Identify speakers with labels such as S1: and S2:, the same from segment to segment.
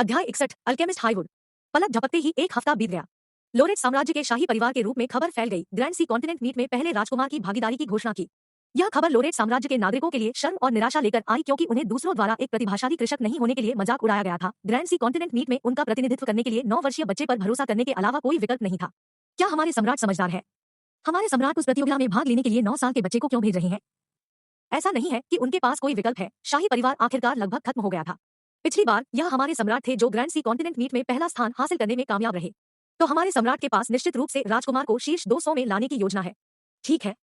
S1: अध्याय 61 अल्केमिस्ट हाईवुड। पलक झपकते ही एक हफ्ता बीत गया। लोरेट साम्राज्य के शाही परिवार के रूप में खबर फैल गई। ग्रैंड सी कॉन्टिनेंट मीट में पहले राजकुमार की भागीदारी की घोषणा की। यह खबर लोरेट साम्राज्य के नागरिकों के लिए शर्म और निराशा लेकर आई, क्योंकि उन्हें दूसरों द्वारा एक प्रतिभाशाली कृषक नहीं होने के लिए मजाक उड़ाया गया था। ग्रैंड सी कॉन्टिनेंट मीट में उनका प्रतिनिधित्व करने के लिए 9 वर्षीय बच्चे पर भरोसा करने के अलावा कोई विकल्प नहीं था। क्या हमारे सम्राट समझदार है? हमारे सम्राट उस प्रतियोगिता में भाग लेने के लिए 9 साल के बच्चे को क्यों भेज रहे हैं? ऐसा नहीं है कि उनके पास कोई विकल्प है। शाही परिवार आखिरकार लगभग खत्म हो गया था। पिछली बार यह हमारे सम्राट थे जो ग्रैंड सी कॉन्टिनेंट मीट में पहला स्थान हासिल करने में कामयाब रहे। तो हमारे सम्राट के पास निश्चित रूप से राजकुमार को शीर्ष 200 में लाने की योजना है। ठीक है।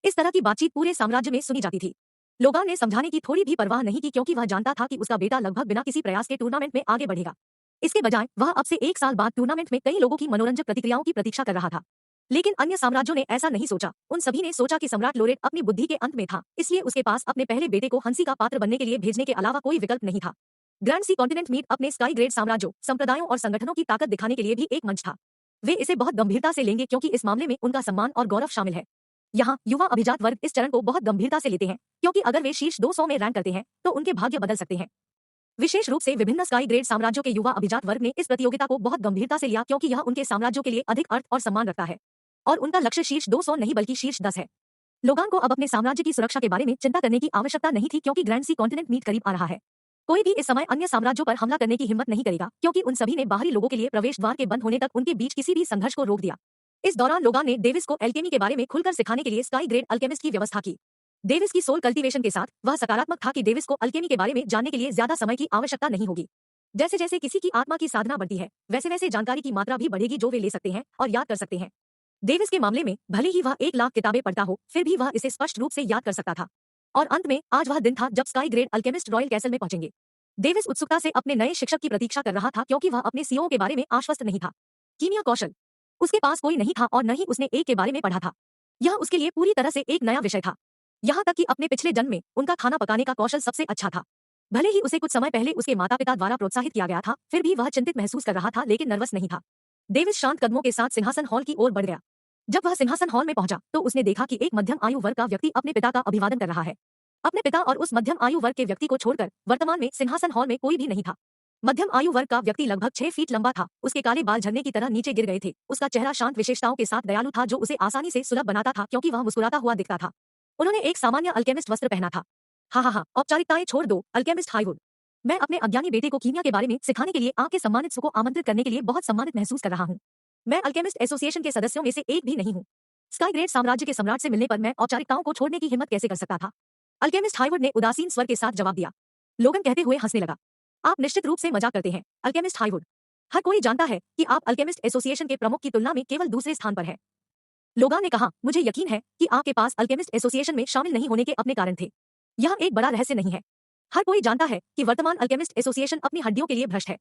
S1: इस तरह की बातचीत पूरे साम्राज्य में सुनी जाती थी। लोगान ने समझाने की थोड़ी भी परवाह नहीं की, क्योंकि वह जानता था कि उसका बेटा लगभग बिना किसी प्रयास के टूर्नामेंट में आगे बढ़ेगा। इसके बजाय वह अब से 1 साल बाद टूर्नामेंट में कई लोगों की मनोरंजक प्रतिक्रियाओं की प्रतीक्षा कर रहा था। लेकिन अन्य साम्राज्यों ने ऐसा नहीं सोचा। उन सभी ने सोचा कि सम्राट लोरेट अपनी बुद्धि के अंत में था, इसलिए उसके पास अपने पहले बेटे को हंसी का पात्र बनने के लिए भेजने के अलावा कोई विकल्प नहीं था। ग्रैंड सी कॉन्टिनेंट मीट अपने स्काई ग्रेड साम्राज्यों, संप्रदायों और संगठनों की ताकत दिखाने के लिए भी एक मंच था। वे इसे बहुत गंभीरता से लेंगे, क्योंकि इस मामले में उनका सम्मान और गौरव शामिल है। यहाँ युवा अभिजात वर्ग इस चरण को बहुत गंभीरता से लेते हैं, क्योंकि अगर वे शीर्ष 200 में रैंक करते हैं तो उनके भाग्य बदल सकते हैं। विशेष रूप से विभिन्न स्काई ग्रेड साम्राज्यों के युवा अभिजात वर्ग ने इस प्रतियोगिता को बहुत गंभीरता से लिया, क्योंकि यह उनके साम्राज्यों के लिए अधिक अर्थ और सम्मान रखता है। और उनका लक्ष्य शीर्ष 200 नहीं बल्कि शीर्ष 10 है। लोगान को अब अपने साम्राज्य की सुरक्षा के बारे में चिंता करने की आवश्यकता नहीं थी, क्योंकि ग्रैंड सी कॉन्टिनेंट मीट करीब आ रहा है। कोई भी इस समय अन्य साम्राज्यों पर हमला करने की हिम्मत नहीं करेगा, क्योंकि उन सभी ने बाहरी लोगों के लिए प्रवेश द्वार के बंद होने तक उनके बीच किसी भी संघर्ष को रोक दिया। इस दौरान लोगान ने डेविस को एल्केमी के बारे में खुलकर सिखाने के लिए स्काई ग्रेड अल्केमिस्ट की व्यवस्था की। डेविस की सोल कल्टीवेशन के साथ वह सकारात्मक था कि डेविस को अल्केमी के बारे में जानने के लिए ज्यादा समय की आवश्यकता नहीं होगी। जैसे जैसे किसी की आत्मा की साधना बढ़ती है, वैसे वैसे जानकारी की मात्रा भी बढ़ेगी जो वे ले सकते हैं और याद कर सकते हैं। डेविस के मामले में भले ही वह 1 लाख किताबें पढ़ता हो, फिर भी वह इसे स्पष्ट रूप से याद कर सकता था। और अंत में आज वह दिन था जब sky grade alchemist royal castle में पहुंचेंगे। डेविस उत्सुकता से अपने नए शिक्षक की प्रतीक्षा कर रहा था, क्योंकि वह अपने सीओ के बारे में आश्वस्त नहीं था। कीमिया कौशल उसके पास कोई नहीं था, और न ही उसने एक के बारे में पढ़ा था। यह उसके लिए पूरी तरह से एक नया विषय था। यहाँ तक कि अपने पिछले जन्म में उनका खाना पकाने का कौशल सबसे अच्छा था। भले ही उसे कुछ समय पहले उसके माता पिता द्वारा प्रोत्साहित किया गया था, फिर भी वह चिंतित महसूस कर रहा था, लेकिन नर्वस नहीं था। डेविस शांत कदमों के साथ सिंहासन हॉल की ओर बढ़ गया। जब वह सिंहासन हॉल में पहुंचा तो उसने देखा कि एक मध्यम आयु वर्ग का व्यक्ति अपने पिता का अभिवादन कर रहा है। अपने पिता और उस मध्यम आयु वर्ग के व्यक्ति को छोड़कर वर्तमान में सिंहासन हॉल में कोई भी नहीं था। मध्यम आयु वर्ग का व्यक्ति लगभग 6 फीट लंबा था। उसके काले बाल झरने की तरह नीचे गिर गए थे। उसका चेहरा शांत विशेषताओं के साथ दयालु था, जो उसे आसानी से सुलभ बनाता था, क्योंकि वह मुस्कुराता हुआ दिखता था। उन्होंने एक सामान्य अल्केमिस्ट वस्त्र पहना था। हाँ, औपचारिकताएं छोड़ दो, अल्केमिस्ट हाईवुड। मैं अपने अज्ञानी बेटे को कीमिया के बारे में सिखाने के लिए आपके सम्मानित सु को आमंत्रित करने के लिए बहुत सम्मानित महसूस कर रहा हूँ। मैं अल्केमिस्ट एसोसिएशन के सदस्यों में से एक भी नहीं हूँ। स्काई ग्रेड साम्राज्य के सम्राट से मिलने पर मैं औपचारिकताओं को छोड़ने की हिम्मत कैसे कर सकता था? अल्केमिस्ट हाईवुड ने उदासीन स्वर के साथ जवाब दिया। लोगन कहते हुए हंसने लगा। आप निश्चित रूप से मजाक करते हैं, अल्केमिस्ट हाईवुड। हर कोई जानता है कि आप अल्केमिस्ट एसोसिएशन के प्रमुख की तुलना में केवल दूसरे स्थान पर हैं। लोगान ने कहा, मुझे यकीन है कि आपके पास अल्केमिस्ट एसोसिएशन में शामिल नहीं होने के अपने कारण थे। यह एक बड़ा रहस्य नहीं है। हर कोई जानता है कि वर्तमान अल्केमिस्ट एसोसिएशन अपनी हड्डियों के लिए भ्रष्ट है।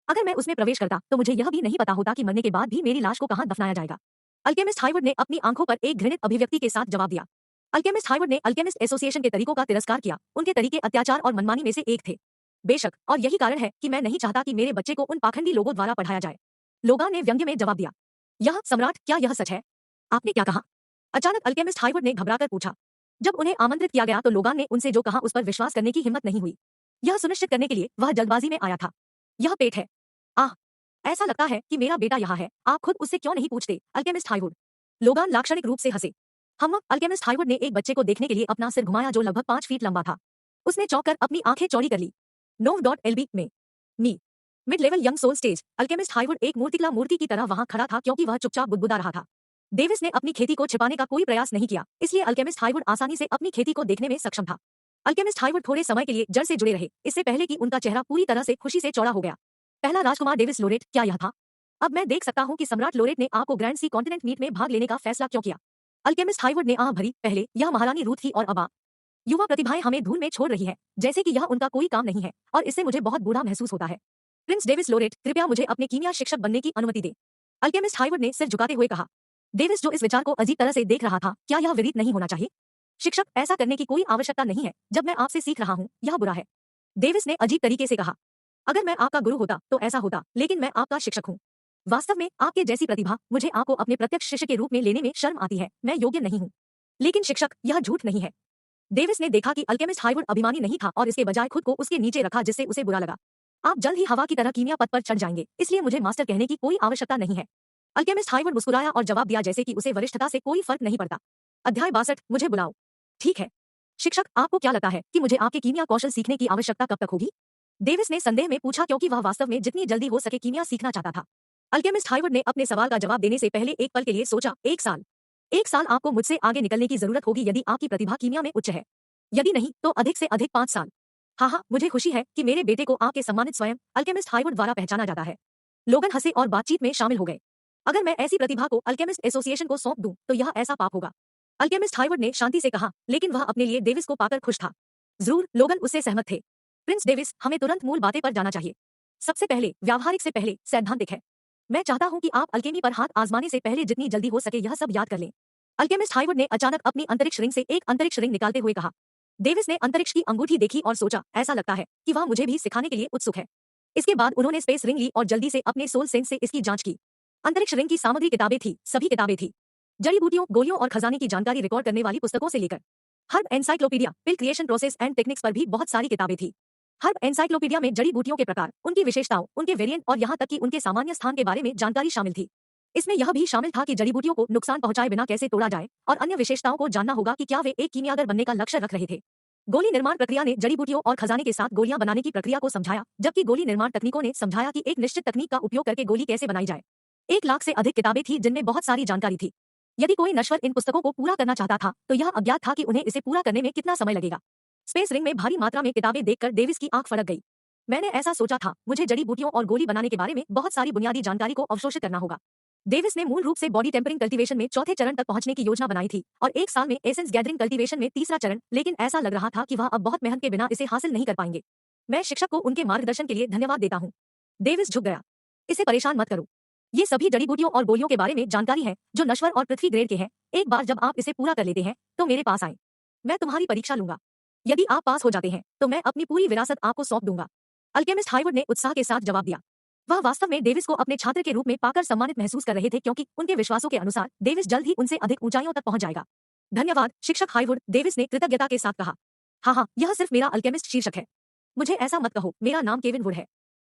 S1: अगर मैं उसमें प्रवेश करता तो मुझे यह भी नहीं पता होता कि मरने के बाद भी मेरी लाश को कहां दफनाया जाएगा। अल्केमिस्ट हाईवुड ने अपनी आंखों पर एक घृणित अभिव्यक्ति के साथ जवाब दिया। अल्केमिस्ट हाईवुड ने अल्केमिस्ट एसोसिएशन के तरीकों का तिरस्कार किया। उनके तरीके अत्याचार और मनमानी में से एक थे। बेशक, और यही कारण है कि मैं नहीं चाहता कि मेरे बच्चे को उन पाखंडी लोगों द्वारा पढ़ाया जाए। लोगान ने व्यंग्य में जवाब दिया। यह सम्राट, क्या यह सच है? आपने क्या कहा? अचानक अल्केमिस्ट हाईवुड ने घबराकर पूछा। जब उन्हें आमंत्रित किया गया तो लोगान ने उनसे जो कहा उस पर विश्वास करने की हिम्मत नहीं हुई। यह सुनिश्चित करने के लिए वह जल्दबाजी में आया था। यह पेट है। आह, ऐसा लगता है कि मेरा बेटा यहाँ है। आप खुद उससे क्यों नहीं पूछते, अल्केमिस्ट हाईवुड? लोगान लाक्षणिक रूप से हंसे। हम अल्केमिस्ट हाईवुड ने एक बच्चे को देखने के लिए अपना सिर घुमाया जो लगभग 5 फीट लंबा था। उसने चौंक कर अपनी आंखें चौड़ी कर ली। नोव.एलबी में मी mid level young soul stage. Alchemist हाईवुड एक मूर्तिकला मूर्ति की तरह वहां खड़ा था, क्योंकि वह चुपचाप बुदबुदा रहा था। डेविस ने अपनी खेती को छिपाने का कोई प्रयास नहीं किया, इसलिए अल्केमिस्ट हाईवुड आसानी से अपनी खेती को देखने में सक्षम था। अल्केमिस्ट हाईवुड थोड़े समय के लिए जड़ से जुड़े रहे, इससे पहले कि उनका चेहरा पूरी तरह से खुशी से चौड़ा हो गया। पहला राजकुमार डेविस लोरेट, क्या यह था? अब मैं देख सकता हूं कि सम्राट लोरेट ने आपको ग्रैंड सी कॉन्टिनेंट मीट में भाग लेने का फैसला क्यों किया। अल्केमिस्ट हाईवुड ने आह भरी। पहले यह महारानी रूथ थी और अब आप। युवा प्रतिभाएं हमें धूल में छोड़ रही है, जैसे कि यह उनका कोई काम नहीं है, और इससे मुझे बहुत बुरा महसूस होता है। प्रिंस डेविस लोरेट, कृपया मुझे अपने कीमिया शिक्षक बनने की अनुमति दे, अल्केमिस्ट हाईवुड ने सिर झुकाते हुए कहा। डेविस, जो इस विचार को अजीब तरह से देख रहा था, क्या यह विदित नहीं होना चाहिए? शिक्षक, ऐसा करने की कोई आवश्यकता नहीं है। जब मैं आपसे सीख रहा हूँ, यह बुरा है, डेविस ने अजीब तरीके से कहा। अगर मैं आपका गुरु होता तो ऐसा होता, लेकिन मैं आपका शिक्षक हूँ। वास्तव में आपके जैसी प्रतिभा मुझे आपको अपने प्रत्यक्ष शिष्य के रूप में लेने में शर्म आती है। मैं योग्य नहीं हूँ। लेकिन शिक्षक, यह झूठ नहीं है। डेविस ने देखा कि अल्केमिस्ट हाईवुड अभिमानी नहीं था और इसके बजाय खुद को उसके नीचे रखा, जिससे उसे बुरा लगा। आप जल्द ही हवा की तरह कीमिया पद पर चढ़ जाएंगे, इसलिए मुझे मास्टर कहने की कोई आवश्यकता नहीं है। अल्केमिस्ट हाइवुड मुस्कुराया और जवाब दिया जैसे कि उसे वरिष्ठता से कोई फर्क नहीं पड़ता। अध्याय 62, मुझे बुलाओ। ठीक है शिक्षक, आपको क्या लगता है कि मुझे आपके कीमिया कौशल सीखने की आवश्यकता कब तक होगी? डेविस ने संदेह में पूछा, क्योंकि वह वास्तव में जितनी जल्दी हो सके कीमिया सीखना चाहता था। अल्केमिस्ट हाइवुड ने अपने सवाल का जवाब देने से पहले एक पल के लिए सोचा। 1 साल। 1 साल आपको मुझसे आगे निकलने की जरूरत होगी यदि आपकी प्रतिभा कीमिया में उच्च है। यदि नहीं तो अधिक से अधिक 5 साल। हाँ, मुझे खुशी है कि मेरे बेटे को आपके सम्मानित स्वयं अल्केमिस्ट हाइवुड द्वारा पहचाना जाता है। लोगन हंसे और बातचीत में शामिल हो गए। अगर मैं ऐसी प्रतिभा को अल्केमिस्ट एसोसिएशन को सौंप दूं तो यह ऐसा पाप होगा, अल्केमिस्ट हाइवुड ने शांति से कहा, लेकिन वह अपने लिए डेविस को पाकर खुश था। जरूर, लोगन उससे सहमत थे। प्रिंस डेविस, हमें तुरंत मूल बातें पर जाना चाहिए। सबसे पहले, व्यावहारिक से पहले सैद्धांतिक है। मैं चाहता हूं कि आप अल्केमी पर हाथ आजमाने से पहले जितनी जल्दी हो सके यह सब याद कर लें। अल्केमिस्ट हाइवुड ने अचानक अपनी अंतरिक्ष रिंग से एक अंतरिक्ष रिंग निकालते हुए कहा। डेविस ने अंतरिक्ष की अंगूठी देखी और सोचा, ऐसा लगता है कि वह मुझे भी सिखाने के लिए उत्सुक है। इसके बाद उन्होंने स्पेस रिंग ली और जल्दी से अपने सोल सेंस से इसकी जांच की। अंतरिक्ष रिंग की सामग्री किताबें थी, सभी किताबें थी। जड़ी बूटियों, गोलियों और खजाने की जानकारी रिकॉर्ड करने वाली पुस्तकों से लेकर herb encyclopedia, pill creation process and techniques पर भी बहुत सारी किताबें थी। हर्ब एनसाइक्लोपीडिया में जड़ी बूटियों के प्रकार, उनकी विशेषताओं, उनके वेरिएंट और यहाँ तक कि उनके सामान्य स्थान के बारे में जानकारी शामिल थी। इसमें यह भी शामिल था कि जड़ी बूटियों को नुकसान पहुंचाए बिना कैसे तोड़ा जाए और अन्य विशेषताओं को जानना होगा कि क्या वे एक कीमियागर बनने का लक्ष्य रख रहे थे। गोली निर्माण प्रक्रिया ने जड़ी बूटियों और खजाने के साथ गोलियां बनाने की प्रक्रिया को समझाया, जबकि गोली निर्माण तकनीकों ने समझाया कि एक निश्चित तकनीक का उपयोग करके गोली कैसे बनाई जाए। 1 लाख से अधिक किताबें थी जिनमें बहुत सारी जानकारी थी। यदि कोई नश्वर इन पुस्तकों को पूरा करना चाहता था तो यह अज्ञात था कि उन्हें इसे पूरा करने में कितना समय लगेगा। स्पेस रिंग में भारी मात्रा में किताबें देखकर डेविस की आंख फड़क गई। मैंने ऐसा सोचा था, मुझे जड़ी बूटियों और गोली बनाने के बारे में बहुत सारी बुनियादी जानकारी को अवशोषित करना होगा। डेविस ने मूल रूप से बॉडी टेम्परिंग कल्टीवेशन में चौथे चरण तक पहुंचने की योजना बनाई थी और 1 साल में एसेंस गैदरिंग कल्टीवेशन में तीसरा चरण, लेकिन ऐसा लग रहा था कि वह अब बहुत मेहनत के बिना इसे हासिल नहीं कर पाएंगे। मैं शिक्षक को उनके मार्गदर्शन के लिए धन्यवाद देता हूँ। डेविस झुक गया। इसे परेशान मत करो। ये सभी जड़ी बूटियों और गोलियों के बारे में जानकारी है जो नश्वर और पृथ्वी ग्रेड के हैं। एक बार जब आप इसे पूरा कर लेते हैं तो मेरे पास आए। मैं तुम्हारी परीक्षा लूंगा। यदि आप पास हो जाते हैं तो मैं अपनी पूरी विरासत आपको सौंप दूंगा। अल्केमिस्ट हाइवुड ने उत्साह के साथ जवाब दिया। वह वास्तव में डेविस को अपने छात्र के रूप में पाकर सम्मानित महसूस कर रहे थे, क्योंकि उनके विश्वासों के अनुसार डेविस जल्द ही उनसे अधिक ऊंचाइयों तक पहुंच जाएगा। धन्यवाद शिक्षक हाइवुड, डेविस ने कृतज्ञता के साथ कहा। हाँ, यह सिर्फ मेरा अल्केमिस्ट शीर्षक है। मुझे ऐसा मत कहो, मेरा नाम केविन वुड है।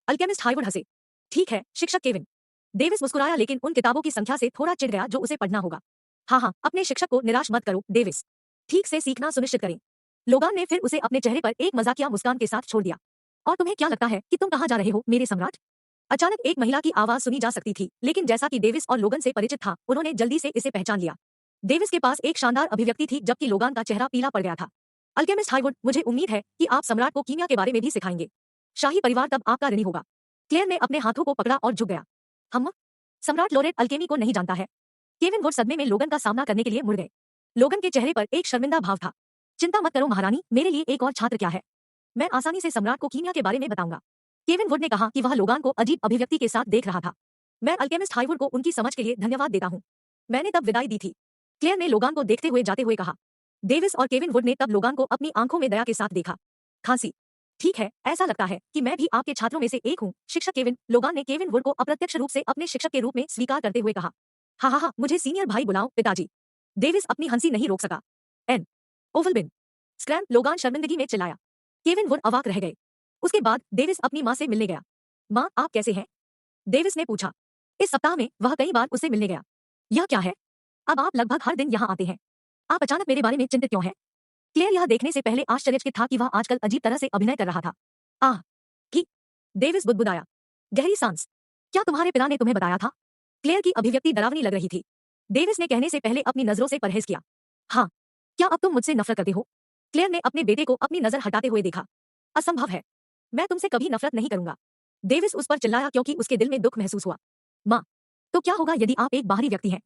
S1: अल्केमिस्ट हाइवुड हंसे। ठीक है शिक्षक केविन। डेविस मुस्कुराया, लेकिन उन किताबों की संख्या से थोड़ा चिढ़ गया जो उसे पढ़ना होगा। हाँ, अपने शिक्षक को निराश मत करो डेविस। ठीक से सीखना सुनिश्चित करें। लोगान ने फिर उसे अपने चेहरे पर एक मजाकिया मुस्कान के साथ छोड़ दिया। और तुम्हें क्या लगता है कि तुम कहाँ जा रहे हो मेरे सम्राट? अचानक एक महिला की आवाज सुनी जा सकती थी, लेकिन जैसा कि डेविस और लोगन से परिचित था, उन्होंने जल्दी से इसे पहचान लिया। डेविस के पास एक शानदार अभिव्यक्ति थी, जबकि लोगान का चेहरा पीला पड़ गया था। अल्केमिस्ट हाइवुड, मुझे उम्मीद है कि आप सम्राट को कीमिया के बारे में भी सिखाएंगे। शाही परिवार तब आपका ऋणी होगा। क्लेयर ने अपने हाथों को पकड़ा और झुक गया। हम सम्राट लोरेट अल्केमी को नहीं जानता है। केविन वुड सदमे में लोगन का सामना करने के लिए मुड़ गए। लोगन के चेहरे पर एक शर्मिंदा भाव था। चिंता मत करो महारानी, मेरे लिए एक और छात्र क्या है। मैं आसानी से सम्राट को कीमिया के बारे में बताऊंगा। केविन वुड ने कहा कि वह लोगान को अजीब अभिव्यक्ति के साथ देख रहा था। मैं अल्केमिस्ट हाइवुड को उनकी समझ के लिए धन्यवाद देता हूँ। मैंने तब विदाई दी थी। क्लेयर ने लोगान को देखते हुए जाते हुए कहा। डेविस और केविन वुड ने तब लोगान को अपनी आंखों में दया के साथ देखा। खांसी। ठीक है, ऐसा लगता है कि मैं भी आपके छात्रों में से एक हूँ शिक्षक केविन। लोगान ने केविन वुड को अप्रत्यक्ष रूप से अपने शिक्षक के रूप में स्वीकार करते हुए कहा। हाँ, मुझे सीनियर भाई बुलाओ पिताजी। डेविस अपनी हंसी नहीं रोक सका। एन ओवलबिन स्क्रैम, लोगान शर्मिंदगी में चिल्लाया। केविन वुड अवाक रह गए। उसके बाद डेविस अपनी माँ से मिलने गया। माँ, आप कैसे हैं? डेविस ने पूछा। इस सप्ताह में वह कई बार उससे मिलने गया। यह क्या है? अब आप लगभग हर दिन यहाँ आते हैं। आप अचानक मेरे बारे में चिंतित क्यों हैं? क्लेयर यह देखने से पहले आश्चर्यचकित था कि वह आजकल अजीब तरह से अभिनय कर रहा था। आह, कि डेविस बुदबुदाया। गहरी सांस। क्या तुम्हारे पिता ने तुम्हें बताया था? क्लेयर की अभिव्यक्ति डरावनी लग रही थी। डेविस ने कहने से पहले अपनी नजरों से परहेज किया। हाँ, क्या अब तुम मुझसे नफरत करते हो? क्लेयर ने अपने बेटे को अपनी नजर हटाते हुए देखा। असंभव है, मैं तुमसे कभी नफरत नहीं करूंगा। डेविस उस पर चिल्लाया क्योंकि उसके दिल में दुख महसूस हुआ। माँ, तो क्या होगा यदि आप एक बाहरी व्यक्ति हैं?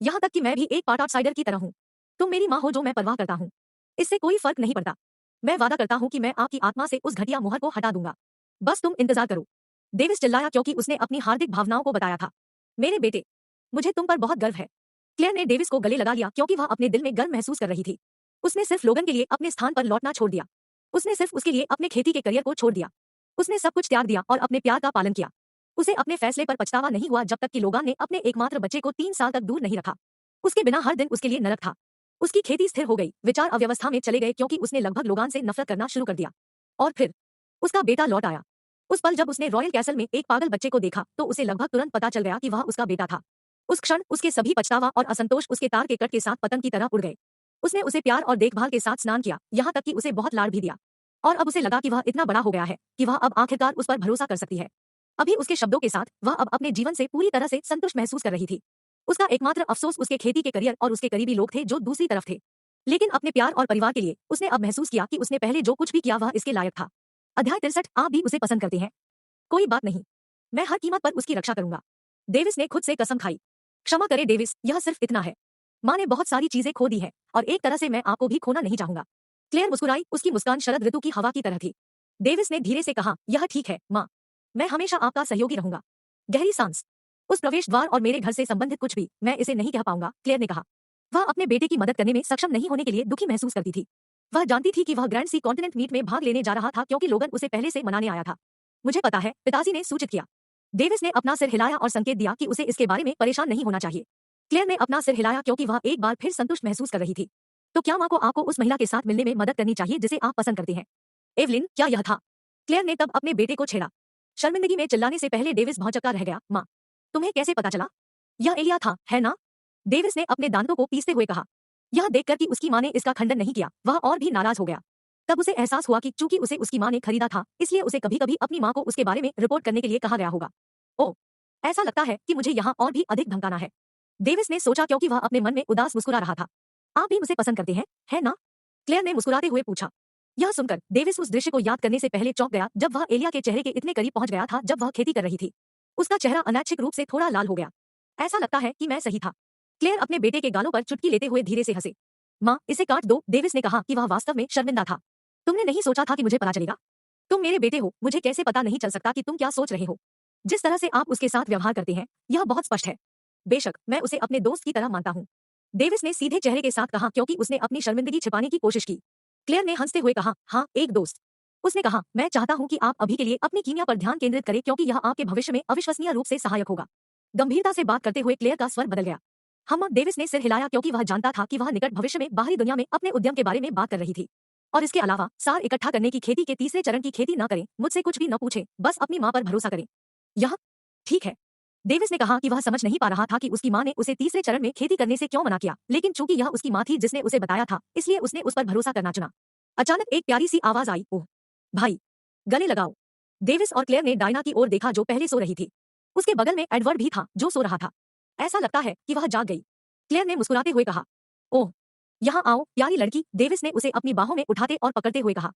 S1: यहाँ तक कि मैं भी एक पार्ट आउटसाइडर की तरह हूँ। तुम मेरी माँ हो जो मैं परवाह करता हूँ। इससे कोई फर्क नहीं पड़ता। मैं वादा करता हूँ कि मैं आपकी आत्मा से उस घटिया मुहर को हटा दूंगा। बस तुम इंतजार करो। डेविस चिल्लाया क्योंकि उसने अपनी हार्दिक भावनाओं को बताया था। मेरे बेटे, मुझे तुम पर बहुत गर्व है। क्लेयर ने डेविस को गले लगा लिया क्योंकि वह अपने दिल में गर्व महसूस कर रही थी। उसने सिर्फ लोगन के लिए अपने स्थान पर लौटना छोड़ दिया। उसने सिर्फ उसके लिए अपने खेती के करियर को छोड़ दिया। उसने सब कुछ त्याग दिया और अपने प्यार का पालन किया। उसे अपने फैसले पर पछतावा नहीं हुआ जब तक कि लोगान ने अपने एकमात्र बच्चे को 3 साल तक दूर नहीं रखा। उसके बिना हर दिन उसके लिए नरक था। उसकी खेती स्थिर हो गई, विचार अव्यवस्था में चले गए क्योंकि उसने लगभग लोगान से नफरत करना शुरू कर दिया। और फिर उसका बेटा लौट आया। उस पल जब उसने रॉयल कैसल में एक पागल बच्चे को देखा तो उसे लगभग तुरंत पता चल गया कि वह उसका बेटा था। उस क्षण उसके सभी पछतावा और असंतोष उसके तार के कट के साथ पतंग की तरह उड़ गए। उसने उसे प्यार और देखभाल के साथ स्नान किया, यहाँ तक कि उसे बहुत लाड़ भी दिया। और अब उसे लगा कि वह इतना बड़ा हो गया है कि वह अब आखिरकार उस पर भरोसा कर सकती है। अभी उसके शब्दों के साथ वह अब अपने जीवन से पूरी तरह से संतुष्ट महसूस कर रही थी। उसका एकमात्र अफसोस उसके खेती के करियर और उसके करीबी लोग थे जो दूसरी तरफ थे। लेकिन अपने प्यार और परिवार के लिए उसने अब महसूस किया कि उसने पहले जो कुछ भी किया वह इसके लायक था। अध्याय 63। आप भी उसे पसंद करते हैं? कोई बात नहीं, मैं हर कीमत पर उसकी रक्षा करूंगा। डेविस ने खुद से कसम खाई। क्षमा करे डेविस, यह सिर्फ इतना है। माँ ने बहुत सारी चीजें खो दी है और एक तरह से मैं आपको भी खोना नहीं चाहूंगा। क्लेयर मुस्कुराई, उसकी मुस्कान शरद ऋतु की हवा की तरह थी। डेविस ने धीरे से कहा, यह ठीक है माँ, मैं हमेशा आपका सहयोगी रहूंगा। गहरी सांस। उस प्रवेश द्वार और मेरे घर से संबंधित कुछ भी मैं इसे नहीं कह पाऊंगा, क्लेयर ने कहा। वह अपने बेटे की मदद करने में सक्षम नहीं होने के लिए दुखी महसूस करती थी। वह जानती थी कि वह ग्रैंड सी कॉन्टिनेंट मीट में भाग लेने जा रहा था क्योंकि लोगन उसे पहले से मनाने आया था। मुझे पता है, पिताजी ने सूचित किया। डेविस ने अपना सिर हिलाया और संकेत दिया कि उसे इसके बारे में परेशान नहीं होना चाहिए। क्लेयर ने अपना सिर हिलाया क्योंकि वह एक बार फिर संतुष्ट महसूस कर रही थी। तो क्या माँ को आपको उस महिला के साथ मिलने में मदद करनी चाहिए जिसे आप पसंद करते हैं? एवलिन, क्या यह था? क्लेयर ने तब अपने बेटे को छेड़ा। शर्मिंदगी में चिल्लाने से पहले डेविस भौंचक्का रह गया। माँ, तुम्हें कैसे पता चला? यह एलिया था, है ना? डेविस ने अपने दांतों को पीसते हुए कहा। यह देखकर कि उसकी माँ ने इसका खंडन नहीं किया, वह और भी नाराज हो गया। तब उसे एहसास हुआ कि चूंकि उसे उसकी माँ ने खरीदा था, इसलिए उसे कभी-कभी अपनी माँ को उसके बारे में रिपोर्ट करने के लिए कहा गया होगा। ओह, ऐसा लगता है कि मुझे यहाँ और भी अधिक धमकाना है, डेविस ने सोचा क्योंकि वह अपने मन में उदास मुस्कुरा रहा था। आप भी मुझे पसंद करते हैं, है ना? क्लेयर ने मुस्कुराते हुए पूछा। यह सुनकर डेविस उस दृश्य को याद करने से पहले चौंक गया जब वह एलिया के चेहरे के इतने करीब पहुंच गया था जब वह खेती कर रही थी। उसका चेहरा अनैच्छिक रूप से थोड़ा लाल हो गया। ऐसा लगता है कि मैं सही था। क्लेयर अपने बेटे के गालों पर चुटकी लेते हुए धीरे से हंसे। माँ, इसे काट दो, डेविस ने कहा कि वह वास्तव में शर्मिंदा था। तुमने नहीं सोचा था कि मुझे पता चलेगा? तुम मेरे बेटे हो, मुझे कैसे पता नहीं चल सकता कि तुम क्या सोच रहे हो? जिस तरह से आप उसके साथ व्यवहार करते हैं, यह बहुत स्पष्ट है। बेशक, मैं उसे अपने दोस्त की तरह मानता हूँ, डेविस ने सीधे चेहरे के साथ कहा क्योंकि उसने अपनी शर्मिंदगी छिपाने की कोशिश की। क्लेयर ने हंसते हुए कहा, हाँ, एक दोस्त। उसने कहा, मैं चाहता हूँ कि आप अभी के लिए अपनी कीमिया पर ध्यान केंद्रित करें क्योंकि यह आपके भविष्य में अविश्वसनीय रूप से सहायक होगा। गंभीरता से बात करते हुए क्लेयर का स्वर बदल गया। डेविस ने सिर हिलाया क्योंकि वह जानता था कि वह निकट भविष्य में बाहरी दुनिया में अपने उद्यम के बारे में बात कर रही थी। और इसके अलावा सार इकट्ठा करने की खेती के तीसरे चरण की खेती न करें, मुझसे कुछ भी न पूछें, बस अपनी माँ पर भरोसा करें। यह ठीक है, डेविस ने कहा कि वह समझ नहीं पा रहा था कि उसकी माँ ने उसे तीसरे चरण में खेती करने से क्यों मना किया, लेकिन चूंकि यह उसकी माँ थी जिसने उसे बताया था, इसलिए उसने उस पर भरोसा करना चुना। अचानक एक प्यारी सी आवाज आई, ओह भाई, गले लगाओ। डेविस और क्लेयर ने डायना की ओर देखा जो पहले सो रही थी। उसके बगल में एडवर्ड भी था जो सो रहा था। ऐसा लगता है कि वह जाग गई, क्लेयर ने मुस्कुराते हुए कहा। ओह, यहाँ आओ प्यारी लड़की, डेविस ने उसे अपनी बाहों में उठाते और पकड़ते हुए कहा।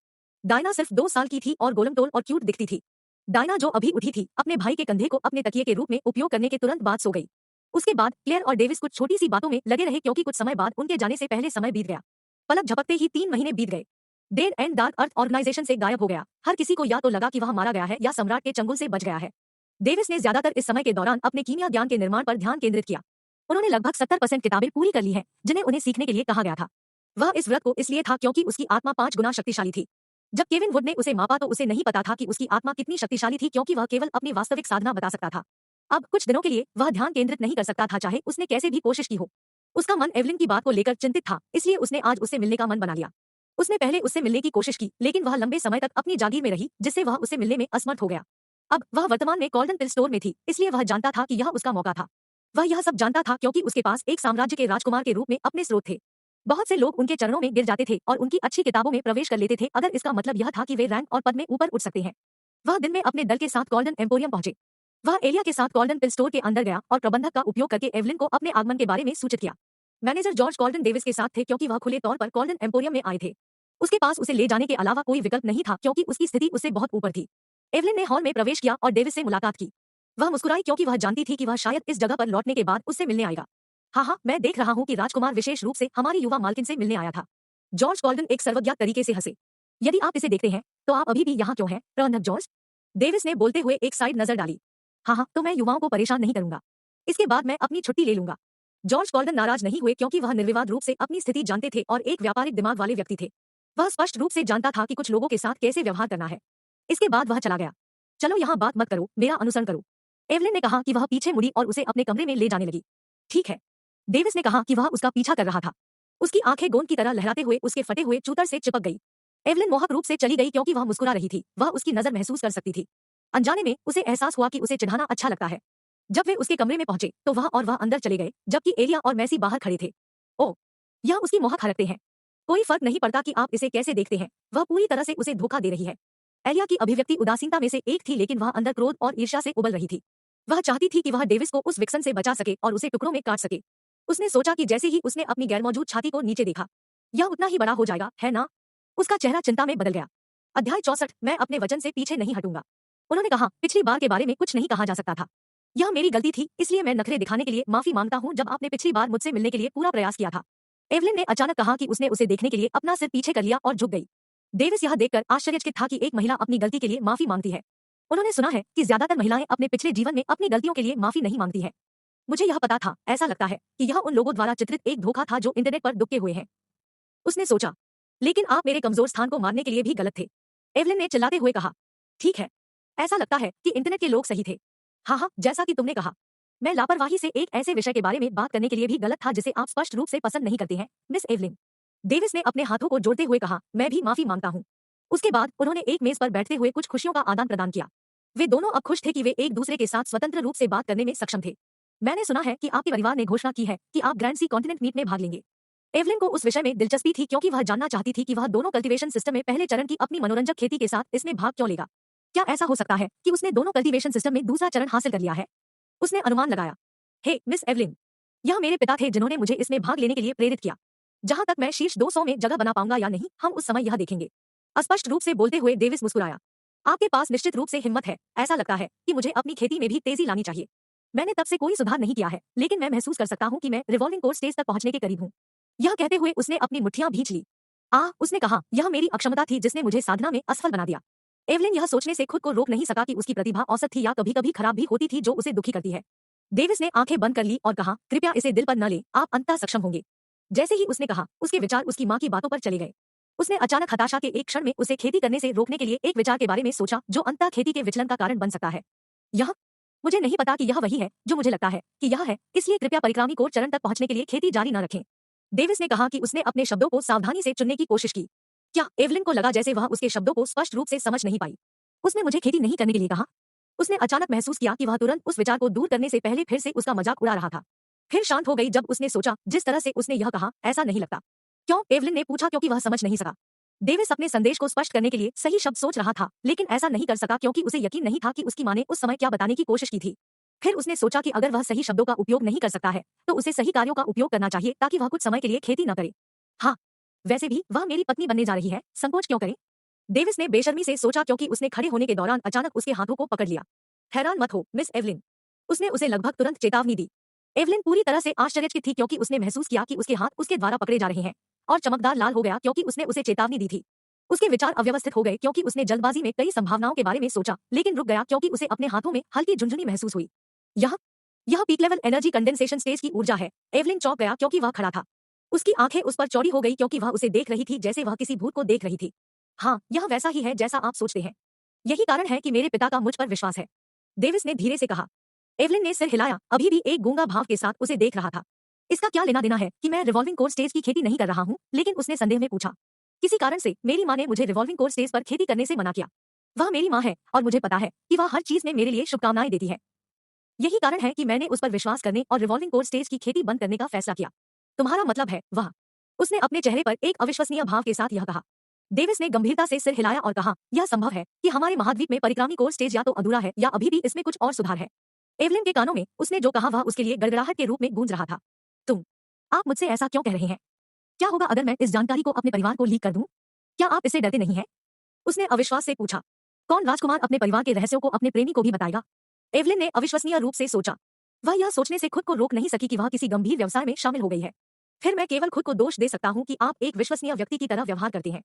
S1: डायना सिर्फ 2 साल की थी और गोलमटोल और क्यूट दिखती थी। डायना जो अभी उठी थी, अपने भाई के कंधे को अपने तकिए के रूप में उपयोग करने के तुरंत बाद सो गई। उसके बाद क्लेयर और डेविस कुछ छोटी सी बातों में लगे रहे क्योंकि कुछ समय बाद उनके जाने से पहले समय बीत गया। पलक झपकते ही 3 महीने बीत गए। Dead end dark earth organisation से गायब हो गया। हर किसी को या तो लगा कि वह मारा गया है या सम्राट के चंगुल से बच गया है। डेविस ने ज्यादातर इस समय के दौरान अपने कीमिया ज्ञान के निर्माण पर ध्यान केंद्रित किया। उन्होंने लगभग 70% किताबें पूरी कर ली हैं जिन्हें उन्हें सीखने के लिए कहा गया था। वह इस व्रत को इसलिए था क्योंकि उसकी आत्मा 5 गुना शक्तिशाली थी। जब केविन वुड ने उसे मापा तो उसे नहीं पता था कि उसकी आत्मा कितनी शक्तिशाली थी क्योंकि वह केवल अपनी वास्तविक साधना बता सकता था। अब कुछ दिनों के लिए वह ध्यान केंद्रित नहीं कर सकता था चाहे उसने कैसे भी कोशिश की हो। उसका मन एवलिन की बात को लेकर चिंतित था, इसलिए उसने आज उससे मिलने का मन बना लिया। उसने पहले उससे मिलने की कोशिश की लेकिन वह लंबे समय तक अपनी जागीर में रही जिससे वह उससे मिलने में असमर्थ हो गया। अब वह वर्तमान में गोल्डन पिल स्टोर में थी, इसलिए वह जानता था कि यह उसका मौका था। वह यह सब जानता था क्योंकि उसके पास एक साम्राज्य के राजकुमार के रूप में अपने स्रोत थे। बहुत से लोग उनके चरणों में गिर जाते थे और उनकी अच्छी किताबों में प्रवेश कर लेते थे अगर इसका मतलब यह था कि वे रैंक और पद में ऊपर उठ सकते हैं। वह दिन में अपने दल के साथ गोल्डन एम्पोरियम पहुंचे। वह एलिया के साथ गोल्डन पिल स्टोर के अंदर गया और प्रबंधक का उपयोग करके एवलिन को अपने आगमन के बारे में सूचित किया। मैनेजर जॉर्ज गोल्डन डेविस के साथ थे क्योंकि वह खुले तौर पर गोल्डन एम्पोरियम में आए थे। उसके पास उसे ले जाने के अलावा कोई विकल्प नहीं था क्योंकि उसकी स्थिति उससे बहुत ऊपर थी। एवलिन ने हॉल में प्रवेश किया और डेविस से मुलाकात की। वह मुस्कुराई क्योंकि वह जानती थी कि वह शायद इस जगह पर लौटने के बाद उससे मिलने आएगा। हाँ, मैं देख रहा हूँ कि राजकुमार विशेष रूप से हमारी युवा मालकिन से मिलने आया था। जॉर्ज गोल्डन एक सर्वज्ञात तरीके से हंसे। यदि आप इसे देखते हैं तो आप अभी भी यहाँ क्यों हैं, प्रबंधक जॉर्ज? डेविस ने बोलते हुए एक साइड नजर डाली। हाँ, तो मैं युवाओं को परेशान नहीं करूंगा। इसके बाद मैं अपनी छुट्टी ले लूंगा। जॉर्ज गोल्डन नाराज नहीं हुए क्योंकि वह निर्विवाद रूप से अपनी स्थिति जानते थे और एक व्यापारिक दिमाग वाले व्यक्ति थे। वह स्पष्ट रूप से जानता था कि कुछ लोगों के साथ कैसे व्यवहार करना है। इसके बाद वह चला गया। चलो यहाँ बात मत करो, मेरा अनुसरण करो, एवलिन ने कहा कि वह पीछे मुड़ी और उसे अपने कमरे में ले जाने लगी। ठीक है, डेविस ने कहा कि वह उसका पीछा कर रहा था। उसकी आंखें गोंद की तरह लहराते हुए उसके फटे हुए चूतर से चिपक गई। एवलिन मोहक रूप से चली गई क्योंकि वह मुस्कुरा रही थी, वह उसकी नजर महसूस कर सकती थी। अनजाने में उसे एहसास हुआ कि उसे चिढ़ाना अच्छा लगता है। जब वे उसके कमरे में पहुंचे तो वह अंदर चले गए, जबकि एलिया और मैसी बाहर खड़े थे। ओह, यह उसकी मोहक हरकतें हैं। कोई फर्क नहीं पड़ता कि आप इसे कैसे देखते हैं, वह पूरी तरह से उसे धोखा दे रही है। एलिया की अभिव्यक्ति उदासीनता में से एक थी, लेकिन वह अंदर क्रोध और ईर्ष्या से उबल रही थी। वह चाहती थी कि वह डेविस को उस विक्सन से बचा सके और उसे टुकड़ों में काट सके। उसने सोचा कि जैसे ही उसने अपनी गैरमौजूद छाती को नीचे देखा, यह उतना ही बड़ा हो जाएगा, है ना? उसका चेहरा चिंता में बदल गया। अध्याय 64। मैं अपने वचन से पीछे नहीं हटूंगा। उन्होंने कहा, पिछली बार के बारे में कुछ नहीं कहा जा सकता था। यह मेरी गलती थी, इसलिए मैं नखरे दिखाने के लिए माफी मांगता हूँ जब आपने पिछली बार मुझसे मिलने के लिए पूरा प्रयास किया था। एवलिन ने अचानक कहा कि उसने उसे देखने के लिए अपना सिर पीछे कर लिया और झुक गई। डेविस यह देखकर आश्चर्यचकित था कि एक महिला अपनी गलती के लिए माफी मांगती है। उन्होंने सुना है कि ज्यादातर महिलाएं अपने पिछले जीवन में अपनी गलतियों के लिए माफी नहीं मांगती हैं। मुझे यह पता था, ऐसा लगता है कि यह उन लोगों द्वारा चित्रित एक धोखा था जो इंटरनेट पर दुबके हुए हैं। उसने सोचा, लेकिन आप मेरे कमजोर स्थान को मारने के लिए भी गलत थे। एवलिन ने चिल्लाते हुए कहा, ठीक है, ऐसा लगता है कि इंटरनेट के लोग सही थे। हाँ, जैसा कि तुमने कहा, मैं लापरवाही से एक ऐसे विषय के बारे में बात करने के लिए भी गलत था जिसे आप स्पष्ट रूप से पसंद नहीं करते हैं, मिस एवलिन। डेविस ने अपने हाथों को जोड़ते हुए कहा, मैं भी माफी मांगता हूँ। उसके बाद उन्होंने एक मेज पर बैठते हुए कुछ खुशियों का आदान प्रदान किया। वे दोनों अब खुश थे कि वे एक दूसरे के साथ स्वतंत्र रूप से बात करने में सक्षम थे। मैंने सुना है कि आपके परिवार ने घोषणा की है कि आप ग्रैंड सी कॉन्टिनेंट मीट में भाग लेंगे। एवलिन को उस विषय में दिलचस्पी थी क्योंकि वह जानना चाहती थी कि वह दोनों कल्टीवेशन सिस्टम में पहले चरण की अपनी मनोरंजक खेती के साथ इसमें भाग क्यों लेगा। क्या ऐसा हो सकता है कि उसने दोनों कल्टीवेशन सिस्टम में दूसरा चरण हासिल कर लिया है? उसने अनुमान लगाया। हे मिस एवलिन, यह मेरे पिता थे जिन्होंने मुझे इसमें भाग लेने के लिए प्रेरित किया। जहां तक मैं शीर्ष 200 में जगह बना पाऊंगा या नहीं, हम उस समय यह देखेंगे। स्पष्ट रूप से बोलते हुए डेविस मुस्कुराया। आपके पास निश्चित रूप से हिम्मत है। ऐसा लगता है कि मुझे अपनी खेती में भी तेजी लानी चाहिए। मैंने तब से कोई सुधार नहीं किया है, लेकिन मैं महसूस कर सकता हूँ कि मैं रिवॉल्विंग कोर्स स्टेज तक पहुंचने के करीब हूँ। यह कहते हुए उसने अपनी मुट्ठियां भींच ली। उसने कहा, यह मेरी अक्षमता थी जिसने मुझे साधना में असफल बना दिया। एवलिन यह सोचने से खुद को रोक नहीं सका कि उसकी प्रतिभा औसत थी या कभी-कभी खराब भी होती थी जो उसे दुखी करती है। डेविस ने आंखें बंद कर ली और कहा, कृपया इसे दिल पर न ले, आप अंततः सक्षम होंगे। जैसे ही उसने कहा, उसके विचार उसकी मां की बातों पर चले गए। उसने अचानक हताशा के एक क्षण में उसे खेती करने से रोकने के लिए एक विचार के बारे में सोचा जो अंततः खेती के विचलन का कारण बन सकता है। यह मुझे नहीं पता कि यह वही है जो मुझे लगता है कि यह है, इसलिए कृपया परिक्रामी कोर्स चरण तक पहुंचने के लिए खेती जारी न रखें। डेविस ने कहा कि उसने अपने शब्दों को सावधानी से चुनने की कोशिश की। क्या एवलिन को लगा जैसे वह उसके शब्दों को स्पष्ट रूप से समझ नहीं पाई? उसने मुझे खेती नहीं करने के लिए कहा। उसने अचानक महसूस किया कि वह तुरंत उस विचार को दूर करने से पहले फिर से उसका मजाक उड़ा रहा था। फिर शांत हो गई जब उसने सोचा, जिस तरह से उसने यह कहा, ऐसा नहीं लगता। क्यों? एवलिन ने पूछा क्योंकि वह समझ नहीं सका। डेविस अपने संदेश को स्पष्ट करने के लिए सही शब्द सोच रहा था, लेकिन ऐसा नहीं कर सका क्योंकि उसे यकीन नहीं था कि उसकी मां ने उस समय क्या बताने की कोशिश की थी। फिर उसने सोचा कि अगर वह सही शब्दों का उपयोग नहीं कर सकता है, तो उसे सही कार्यों का उपयोग करना चाहिए ताकि वह कुछ समय के लिए खेती न करे। हाँ, वैसे भी वह मेरी पत्नी बनने जा रही है, संकोच क्यों करे? डेविस ने बेशर्मी से सोचा क्योंकि उसने खड़े होने के दौरान अचानक उसके हाथों को पकड़ लिया। हैरान मत हो, मिस एवलिन। उसने उसे लगभग तुरंत चेतावनी दी। एवलिन पूरी तरह से आश्चर्यचकित थी क्योंकि उसने महसूस किया कि उसके हाथ उसके द्वारा पकड़े जा रहे हैं, और चमकदार लाल हो गया क्योंकि उसने उसे चेतावनी दी थी। उसके विचार अव्यवस्थित हो गए क्योंकि उसने जल्दबाजी में कई संभावनाओं के बारे में सोचा, लेकिन रुक गया क्योंकि उसे अपने हाथों में हल्की झुंझुनी महसूस हुई। यह peak level energy condensation stage की ऊर्जा है। एवलिन चौंक गया क्योंकि वह खड़ा था। उसकी आंखें उस पर चौड़ी हो गई क्योंकि वह उसे देख रही थी जैसे वह किसी भूत को देख रही थी। हाँ, यह वैसा ही है जैसा आप सोचते हैं। यही कारण है कि मेरे पिता का मुझ पर विश्वास है, डेविस ने धीरे से कहा। एवलिन ने सिर हिलाया, अभी भी एक गूंगा भाव के साथ उसे देख रहा था। इसका क्या लेना देना है कि मैं रिवॉल्विंग कोर्स स्टेज की खेती नहीं कर रहा हूँ? लेकिन उसने संदेह में पूछा। किसी कारण से मेरी माँ ने मुझे रिवॉल्विंग कोर्स स्टेज पर खेती करने से मना किया। वह मेरी माँ है और मुझे पता है कि वह हर चीज में मेरे लिए शुभकामनाएं देती है। यही कारण है कि मैंने उस पर विश्वास करने और रिवॉल्विंग कोर्स स्टेज की खेती बंद करने का फैसला किया। तुम्हारा मतलब है वह? उसने अपने चेहरे पर एक अविश्वसनीय भाव के साथ यह कहा। डेविस ने गंभीरता से सिर हिलाया और कहा, यह संभव है कि हमारे महाद्वीप में परिक्रामी कोर्स स्टेज या तो अधूरा है या अभी भी इसमें कुछ और सुधार है। एवलिन के कानों में उसने जो कहा वह उसके लिए गड़गड़ाहट के रूप में गूंज रहा था। आप मुझसे ऐसा क्यों कह रहे हैं? क्या होगा अगर मैं इस जानकारी को अपने परिवार को लीक कर दूं? क्या आप इससे डरते नहीं हैं? उसने अविश्वास से पूछा। कौन राजकुमार अपने परिवार के रहस्यों को अपने प्रेमी को भी बताएगा? एवलिन ने अविश्वसनीय रूप से सोचा। वह यह सोचने से खुद को रोक नहीं सकी कि वह किसी गंभीर व्यवसाय में शामिल हो गई है। फिर मैं केवल खुद को दोष दे सकता हूँ कि आप एक विश्वसनीय व्यक्ति की तरह व्यवहार करते हैं।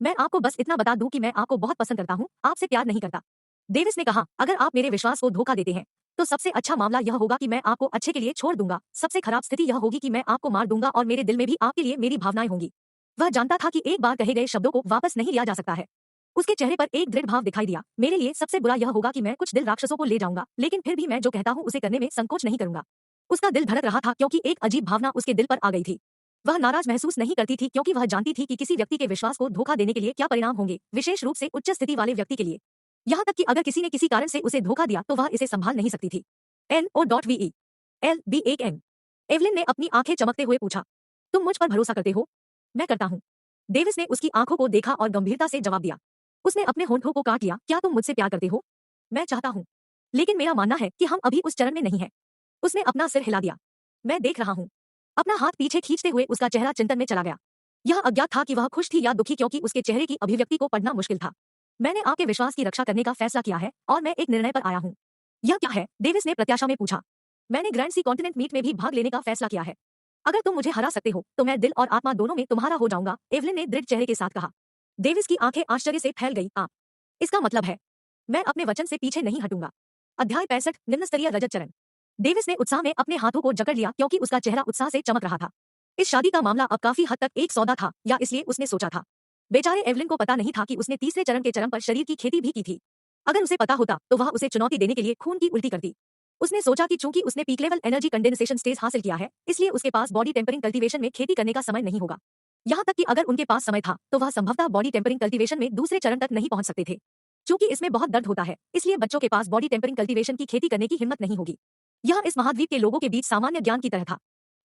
S1: मैं आपको बस इतना बता दूं कि मैं आपको बहुत पसंद करता हूँ, आपसे प्यार नहीं करता। डेविस ने कहा, अगर आप मेरे विश्वास को धोखा देते हैं, तो सबसे अच्छा मामला यह होगा कि मैं आपको अच्छे के लिए छोड़ दूंगा। सबसे खराब स्थिति यह होगी कि मैं आपको मार दूंगा और मेरे दिल में भी आपके लिए मेरी भावनाएं होंगी। वह जानता था कि एक बार कहे गए शब्दों को वापस नहीं लिया जा सकता है। उसके चेहरे पर एक दृढ़ भाव दिखाई दिया। मेरे लिए सबसे बुरा यह होगा कि मैं कुछ दिल राक्षसों को ले जाऊंगा, लेकिन फिर भी मैं जो कहता हूँ उसे करने में संकोच नहीं करूंगा। उसका दिल धड़क रहा था क्योंकि एक अजीब भावना उसके दिल पर आ गई थी। वह नाराज महसूस नहीं करती थी क्योंकि वह जानती थी कि किसी व्यक्ति के विश्वास को धोखा देने के लिए क्या परिणाम होंगे, विशेष रूप से उच्च स्थिति वाले व्यक्ति के लिए। यहाँ तक कि अगर किसी ने किसी कारण से उसे धोखा दिया तो वह इसे संभाल नहीं सकती थी। NO.VE LB1N। एवलिन ने अपनी आंखें चमकते हुए पूछा, तुम मुझ पर भरोसा करते हो? मैं करता हूँ। डेविस ने उसकी आंखों को देखा और गंभीरता से जवाब दिया। उसने अपने होंठों को काट लिया। क्या तुम मुझसे प्यार करते हो? मैं चाहता हूँ, लेकिन मेरा मानना है कि हम अभी उस चरण में नहीं है। उसने अपना सिर हिला दिया। मैं देख रहा हूँ। अपना हाथ पीछे खींचते हुए उसका चेहरा चिंतन में चला गया। यह अज्ञात था कि वह खुश थी या दुखी, क्योंकि उसके चेहरे की अभिव्यक्ति को पढ़ना मुश्किल था। मैंने आपके विश्वास की रक्षा करने का फैसला किया है और मैं एक निर्णय पर आया हूँ। यह क्या है? डेविस ने प्रत्याशा में पूछा। मैंने ग्रैंड सी कॉन्टिनेंट मीट में भी भाग लेने का फैसला किया है। अगर तुम मुझे हरा सकते हो तो मैं दिल और आत्मा दोनों में तुम्हारा हो जाऊंगा, एवलिन ने दृढ़ चेहरे के साथ कहा। डेविस की आंखें आश्चर्य से फैल गई। आप, इसका मतलब है मैं अपने वचन से पीछे नहीं हटूंगा। अध्याय 65 निम्न स्तरीय रजत चरण। डेविस ने उत्साह में अपने हाथों को जकड़ लिया, क्योंकि उसका चेहरा उत्साह से चमक रहा था। इस शादी का मामला अब काफी हद तक एक सौदा था, या इसलिए उसने सोचा था। बेचारे एवलिन को पता नहीं था कि उसने तीसरे चरण के चरम पर शरीर की खेती भी की थी। अगर उसे पता होता तो वह उसे चुनौती देने के लिए खून की उल्टी करती। उसने सोचा कि चूंकि उसने peak level energy condensation stage हासिल किया है, इसलिए उसके पास बॉडी टेम्परिंग कल्टीवेशन में खेती करने का समय नहीं होगा। यहाँ तक कि अगर उनके पास समय था तो वह संभवतः बॉडी टेम्परिंग कल्टीवेशन में दूसरे चरण तक नहीं पहुंच सकते थे। चूंकि इसमें बहुत दर्द होता है, इसलिए बच्चों के पास बॉडी टेम्परिंग कल्टीवेशन की खेती करने की हिम्मत नहीं होगी। यह इस महाद्वीप के लोगों के बीच सामान्य ज्ञान की तरह था।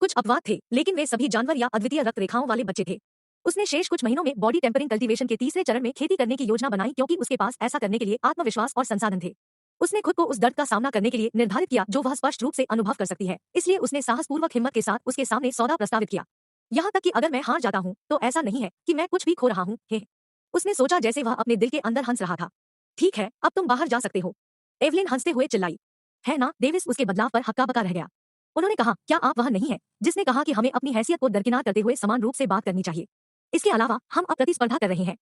S1: कुछ अपवाद थे, लेकिन वे सभी जानवर या अद्वितीय रक्त रेखाओं वाले बच्चे थे। उसने शेष कुछ महीनों में बॉडी टेम्परिंग कल्टीवेशन के तीसरे चरण में खेती करने की योजना बनाई, क्योंकि उसके पास ऐसा करने के लिए आत्मविश्वास और संसाधन थे। उसने खुद को उस दर्द का सामना करने के लिए निर्धारित किया जो वह स्पष्ट रूप से अनुभव कर सकती है, इसलिए उसने साहसपूर्वक हिम्मत के साथ उसके सामने सौदा प्रस्तावित किया। यहाँ तक कि अगर मैं हार जाता हूँ तो ऐसा नहीं है कि मैं कुछ भी खो रहा हूँ। हे, उसने सोचा जैसे वह अपने दिल के अंदर हंस रहा था। ठीक है, अब तुम बाहर जा सकते हो, एवलिन हंसते हुए चिल्लाई। है ना? डेविस उसके बदलाव पर हक्का बक्का रह गया। उन्होंने कहा, क्या आप वह नहीं है जिसने कहा कि हमें अपनी हैसियत को दरकिनार करते हुए समान रूप से बात करनी चाहिए? इसके अलावा हम अब प्रतिस्पर्धा कर रहे हैं।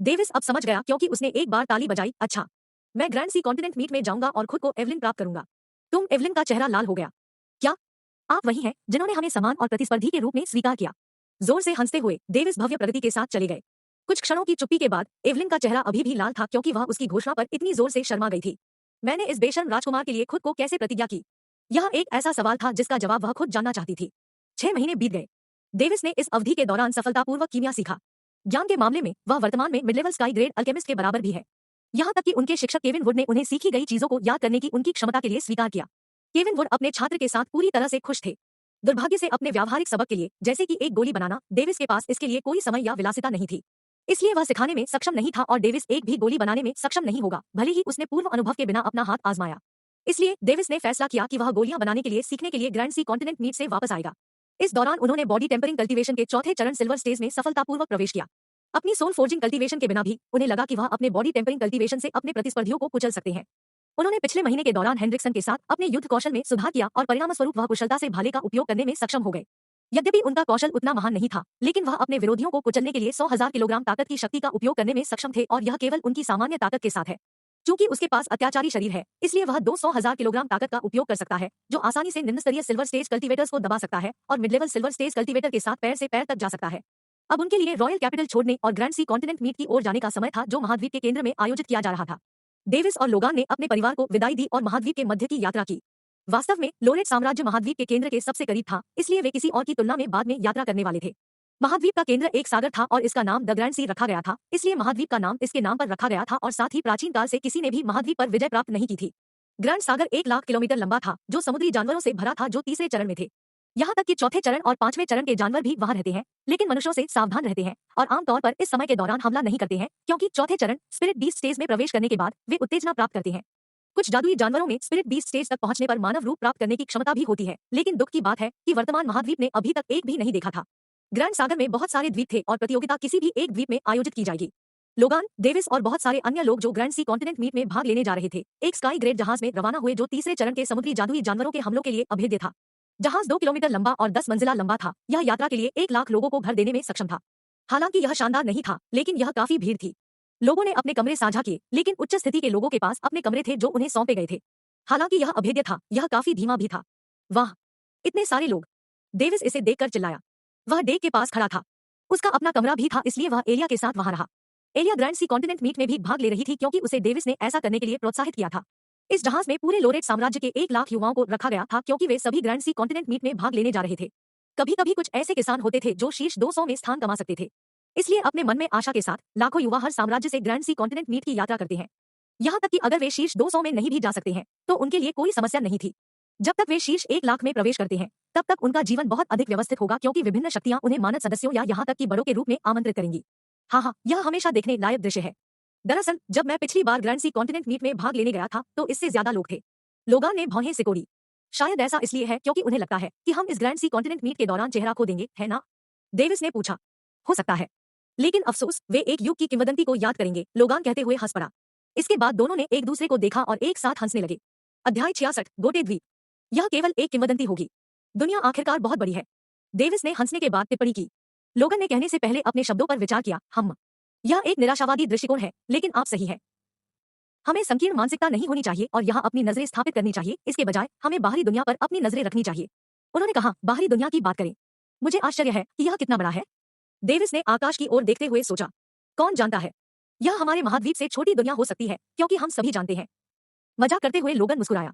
S1: डेविस अब समझ गया, क्योंकि उसने एक बार ताली बजाई। अच्छा, मैं ग्रैंड सी कॉन्टिनेंट मीट में जाऊंगा और खुद को एवलिन प्राप्त करूंगा। तुम, एवलिन का चेहरा लाल हो गया। क्या आप वही हैं जिन्होंने हमें समान और प्रतिस्पर्धी के रूप में स्वीकार किया? जोर से हंसते हुए डेविस भव्य प्रगति के साथ चले गए। कुछ क्षणों की चुप्पी के बाद एवलिन का चेहरा अभी भी लाल था, क्योंकि वह उसकी घोषणा पर इतनी जोर से शर्मा गई थी। मैंने इस बेशर्म राजकुमार के लिए खुद को कैसे प्रतिज्ञा की? यह एक ऐसा सवाल था जिसका जवाब वह खुद जानना चाहती थी। 6 महीने बीत गए। डेविस ने इस अवधि के दौरान सफलतापूर्वक कीमिया सीखा। ज्ञान के मामले में वह वर्तमान में mid level sky grade alchemist के बराबर भी है। यहाँ तक कि उनके शिक्षक केविन वुड ने उन्हें सीखी गई चीजों को याद करने की उनकी क्षमता के लिए स्वीकार किया। केविन वुड अपने छात्र के साथ पूरी तरह से खुश थे। दुर्भाग्य से अपने व्यावहारिक सबक के लिए, जैसे कि एक गोली बनाना, डेविस के पास इसके लिए कोई समय या विलासिता नहीं थी। इसलिए वह सिखाने में सक्षम नहीं था और डेविस एक भी गोली बनाने में सक्षम नहीं होगा, भले ही उसने पूर्व अनुभव के बिना अपना हाथ आजमाया। इसलिए डेविस ने फैसला किया कि वह गोलियां बनाने के लिए सीखने के लिए ग्रैंड सी कॉन्टिनेंट मीट से वापस आएगा। इस दौरान उन्होंने बॉडी टेम्परिंग कल्टीवेशन के चौथे चरण सिल्वर स्टेज में सफलतापूर्वक प्रवेश किया। अपनी सोल फोर्जिंग कल्टीवेशन के बिना भी उन्हें लगा कि वह अपने बॉडी टेम्परिंग कल्टीवेशन से अपने प्रतिस्पर्धियों को कुचल सकते हैं। उन्होंने पिछले महीने के दौरान हेनरिक्सन के साथ अपने युद्ध कौशल में सुधार किया और परिणामस्वरूप वह कुशलता से भाले का उपयोग करने में सक्षम हो गए। यद्यपि उनका कौशल उतना महान नहीं था, लेकिन वह अपने विरोधियों को कुचलने के लिए 100,000 किलोग्राम ताकत की शक्ति का उपयोग करने में सक्षम थे, और यह केवल उनकी सामान्य ताकत के साथ है। चूंकि उसके पास अत्याचारी शरीर है, इसलिए वह 200,000 किलोग्राम ताकत का उपयोग कर सकता है, जो आसानी से निम्न स्तरीय सिल्वर स्टेज कल्टीवेटर्स को दबा सकता है और mid level silver stage cultivator के साथ पैर से पैर तक जा सकता है। अब उनके लिए रॉयल कैपिटल छोड़ने और ग्रैंड सी कॉन्टिनेंट मीट की ओर जाने का समय था, जो महाद्वीप के केंद्र में आयोजित किया जा रहा था। डेविस और लोगान ने अपने परिवार को विदाई दी और महाद्वीप के मध्य की यात्रा की। वास्तव में लोरेट साम्राज्य महाद्वीप के केंद्र के सबसे करीब था, इसलिए वे किसी और की तुलना में बाद में यात्रा करने वाले थे। महाद्वीप का केंद्र एक सागर था और इसका नाम द ग्रैंड सी रखा गया था, इसलिए महाद्वीप का नाम इसके नाम पर रखा गया था, और साथ ही प्राचीन काल से किसी ने भी महाद्वीप पर विजय प्राप्त नहीं की थी। ग्रैंड सागर 1 लाख किलोमीटर लंबा था, जो समुद्री जानवरों से भरा था, जो तीसरे चरण में थे। यहाँ तक कि चौथे चरण और 5वें चरण के जानवर भी वहां रहते हैं, लेकिन मनुष्यों से सावधान रहते हैं और आमतौर पर इस समय के दौरान हमला नहीं करते हैं, क्योंकि चौथे चरण स्पिरिट बीस्ट स्टेज में प्रवेश करने के बाद वे उत्तेजना प्राप्त करते हैं। कुछ जादुई जानवरों में स्पिरिट बीस्ट स्टेज तक पहुंचने पर मानव रूप प्राप्त करने की क्षमता भी होती है, लेकिन दुख की बात है कि वर्तमान महाद्वीप ने अभी तक एक भी नहीं देखा था। ग्रैंड सागर में बहुत सारे द्वीप थे और प्रतियोगिता किसी भी एक द्वीप में आयोजित की जाएगी। लोगान, डेविस और बहुत सारे अन्य लोग जो ग्रैंड सी कॉन्टिनेंट मीट में भाग लेने जा रहे थे, एक स्काई ग्रेड जहाज में रवाना हुए, जो तीसरे चरण के समुद्री जादुई जानवरों के हमलों के लिए अभेद्य था। जहाज 2 किलोमीटर लंबा और 10 मंजिला लंबा था। यह यात्रा के लिए 1 लाख लोगों को घर देने में सक्षम था। हालांकि यह शानदार नहीं था, लेकिन यह काफी भीड़ थी। लोगों ने अपने कमरे साझा किए, लेकिन उच्च स्थिति के लोगों के पास अपने कमरे थे जो उन्हें सौंपे गए थे। हालांकि यह अभेद्य था, यह काफी धीमा भी था। वाह, इतने सारे लोग! डेविस इसे देखकर चिल्लाया। वह डेक के पास खड़ा था। उसका अपना कमरा भी था, इसलिए वह एलिया के साथ वहां रहा। एलिया ग्रैंड सी कॉन्टिनेंट मीट में भी भाग ले रही थी, क्योंकि उसे डेविस ने ऐसा करने के लिए प्रोत्साहित किया था। इस जहाज में पूरे लोरेट साम्राज्य के 1 लाख युवाओं को रखा गया था, क्योंकि वे सभी ग्रैंड सी कॉन्टिनेंट मीट में भाग लेने जा रहे थे। कभी कभी कुछ ऐसे किसान होते थे जो शीर्ष 200 में स्थान कमा सकते थे। इसलिए अपने मन में आशा के साथ लाखों युवा हर साम्राज्य से ग्रैंड सी कॉन्टिनेंट मीट की यात्रा करते हैं। यहाँ तक कि अगर वे शीर्ष 200 में नहीं भी जा सकते हैं तो उनके लिए कोई समस्या नहीं थी। जब तक वे शीर्ष 1 लाख में प्रवेश करते हैं तब तक उनका जीवन बहुत अधिक व्यवस्थित होगा, क्योंकि विभिन्न शक्तियां उन्हें मानद सदस्यों या यहाँ तक कि बड़ों के रूप में आमंत्रित करेंगी। हाँ, यह हमेशा देखने लायक दृश्य है। दरअसल जब मैं पिछली बार ग्रैंड सी कॉन्टिनेंट मीट में भाग लेने गया था तो इससे ज्यादा लोग थे। लोगान ने भौहें सिकोड़ी। शायद ऐसा इसलिए है क्योंकि उन्हें लगता है कि हम इस ग्रैंड सी कॉन्टिनेंट मीट के दौरान चेहरा खो देंगे, है ना? डेविस ने पूछा। हो सकता है, लेकिन अफसोस वे एक युग की किंवदंती को याद करेंगे, लोगान कहते हुए हंस पड़ा। इसके बाद दोनों ने एक दूसरे को देखा और एक साथ हंसने लगे। अध्याय 66, गोटे द्वीप। यह केवल एक किंवदंती होगी। दुनिया आखिरकार बहुत बड़ी है, डेविस ने हंसने के बाद टिप्पणी की। लोगन ने कहने से पहले अपने शब्दों पर विचार किया। यह एक निराशावादी दृष्टिकोण है, लेकिन आप सही है। हमें संकीर्ण मानसिकता नहीं होनी चाहिए और यहाँ अपनी नजरें स्थापित करनी चाहिए। इसके बजाय हमें बाहरी दुनिया पर अपनी नजरें रखनी चाहिए। उन्होंने कहा, बाहरी दुनिया की बात करें। मुझे आश्चर्य है कि यह कितना बड़ा है। डेविस ने आकाश की ओर देखते हुए सोचा, कौन जानता है, यह हमारे महाद्वीप से छोटी दुनिया हो सकती है, क्योंकि हम सभी जानते हैं। मजाक करते हुए लोगन मुस्कुराया।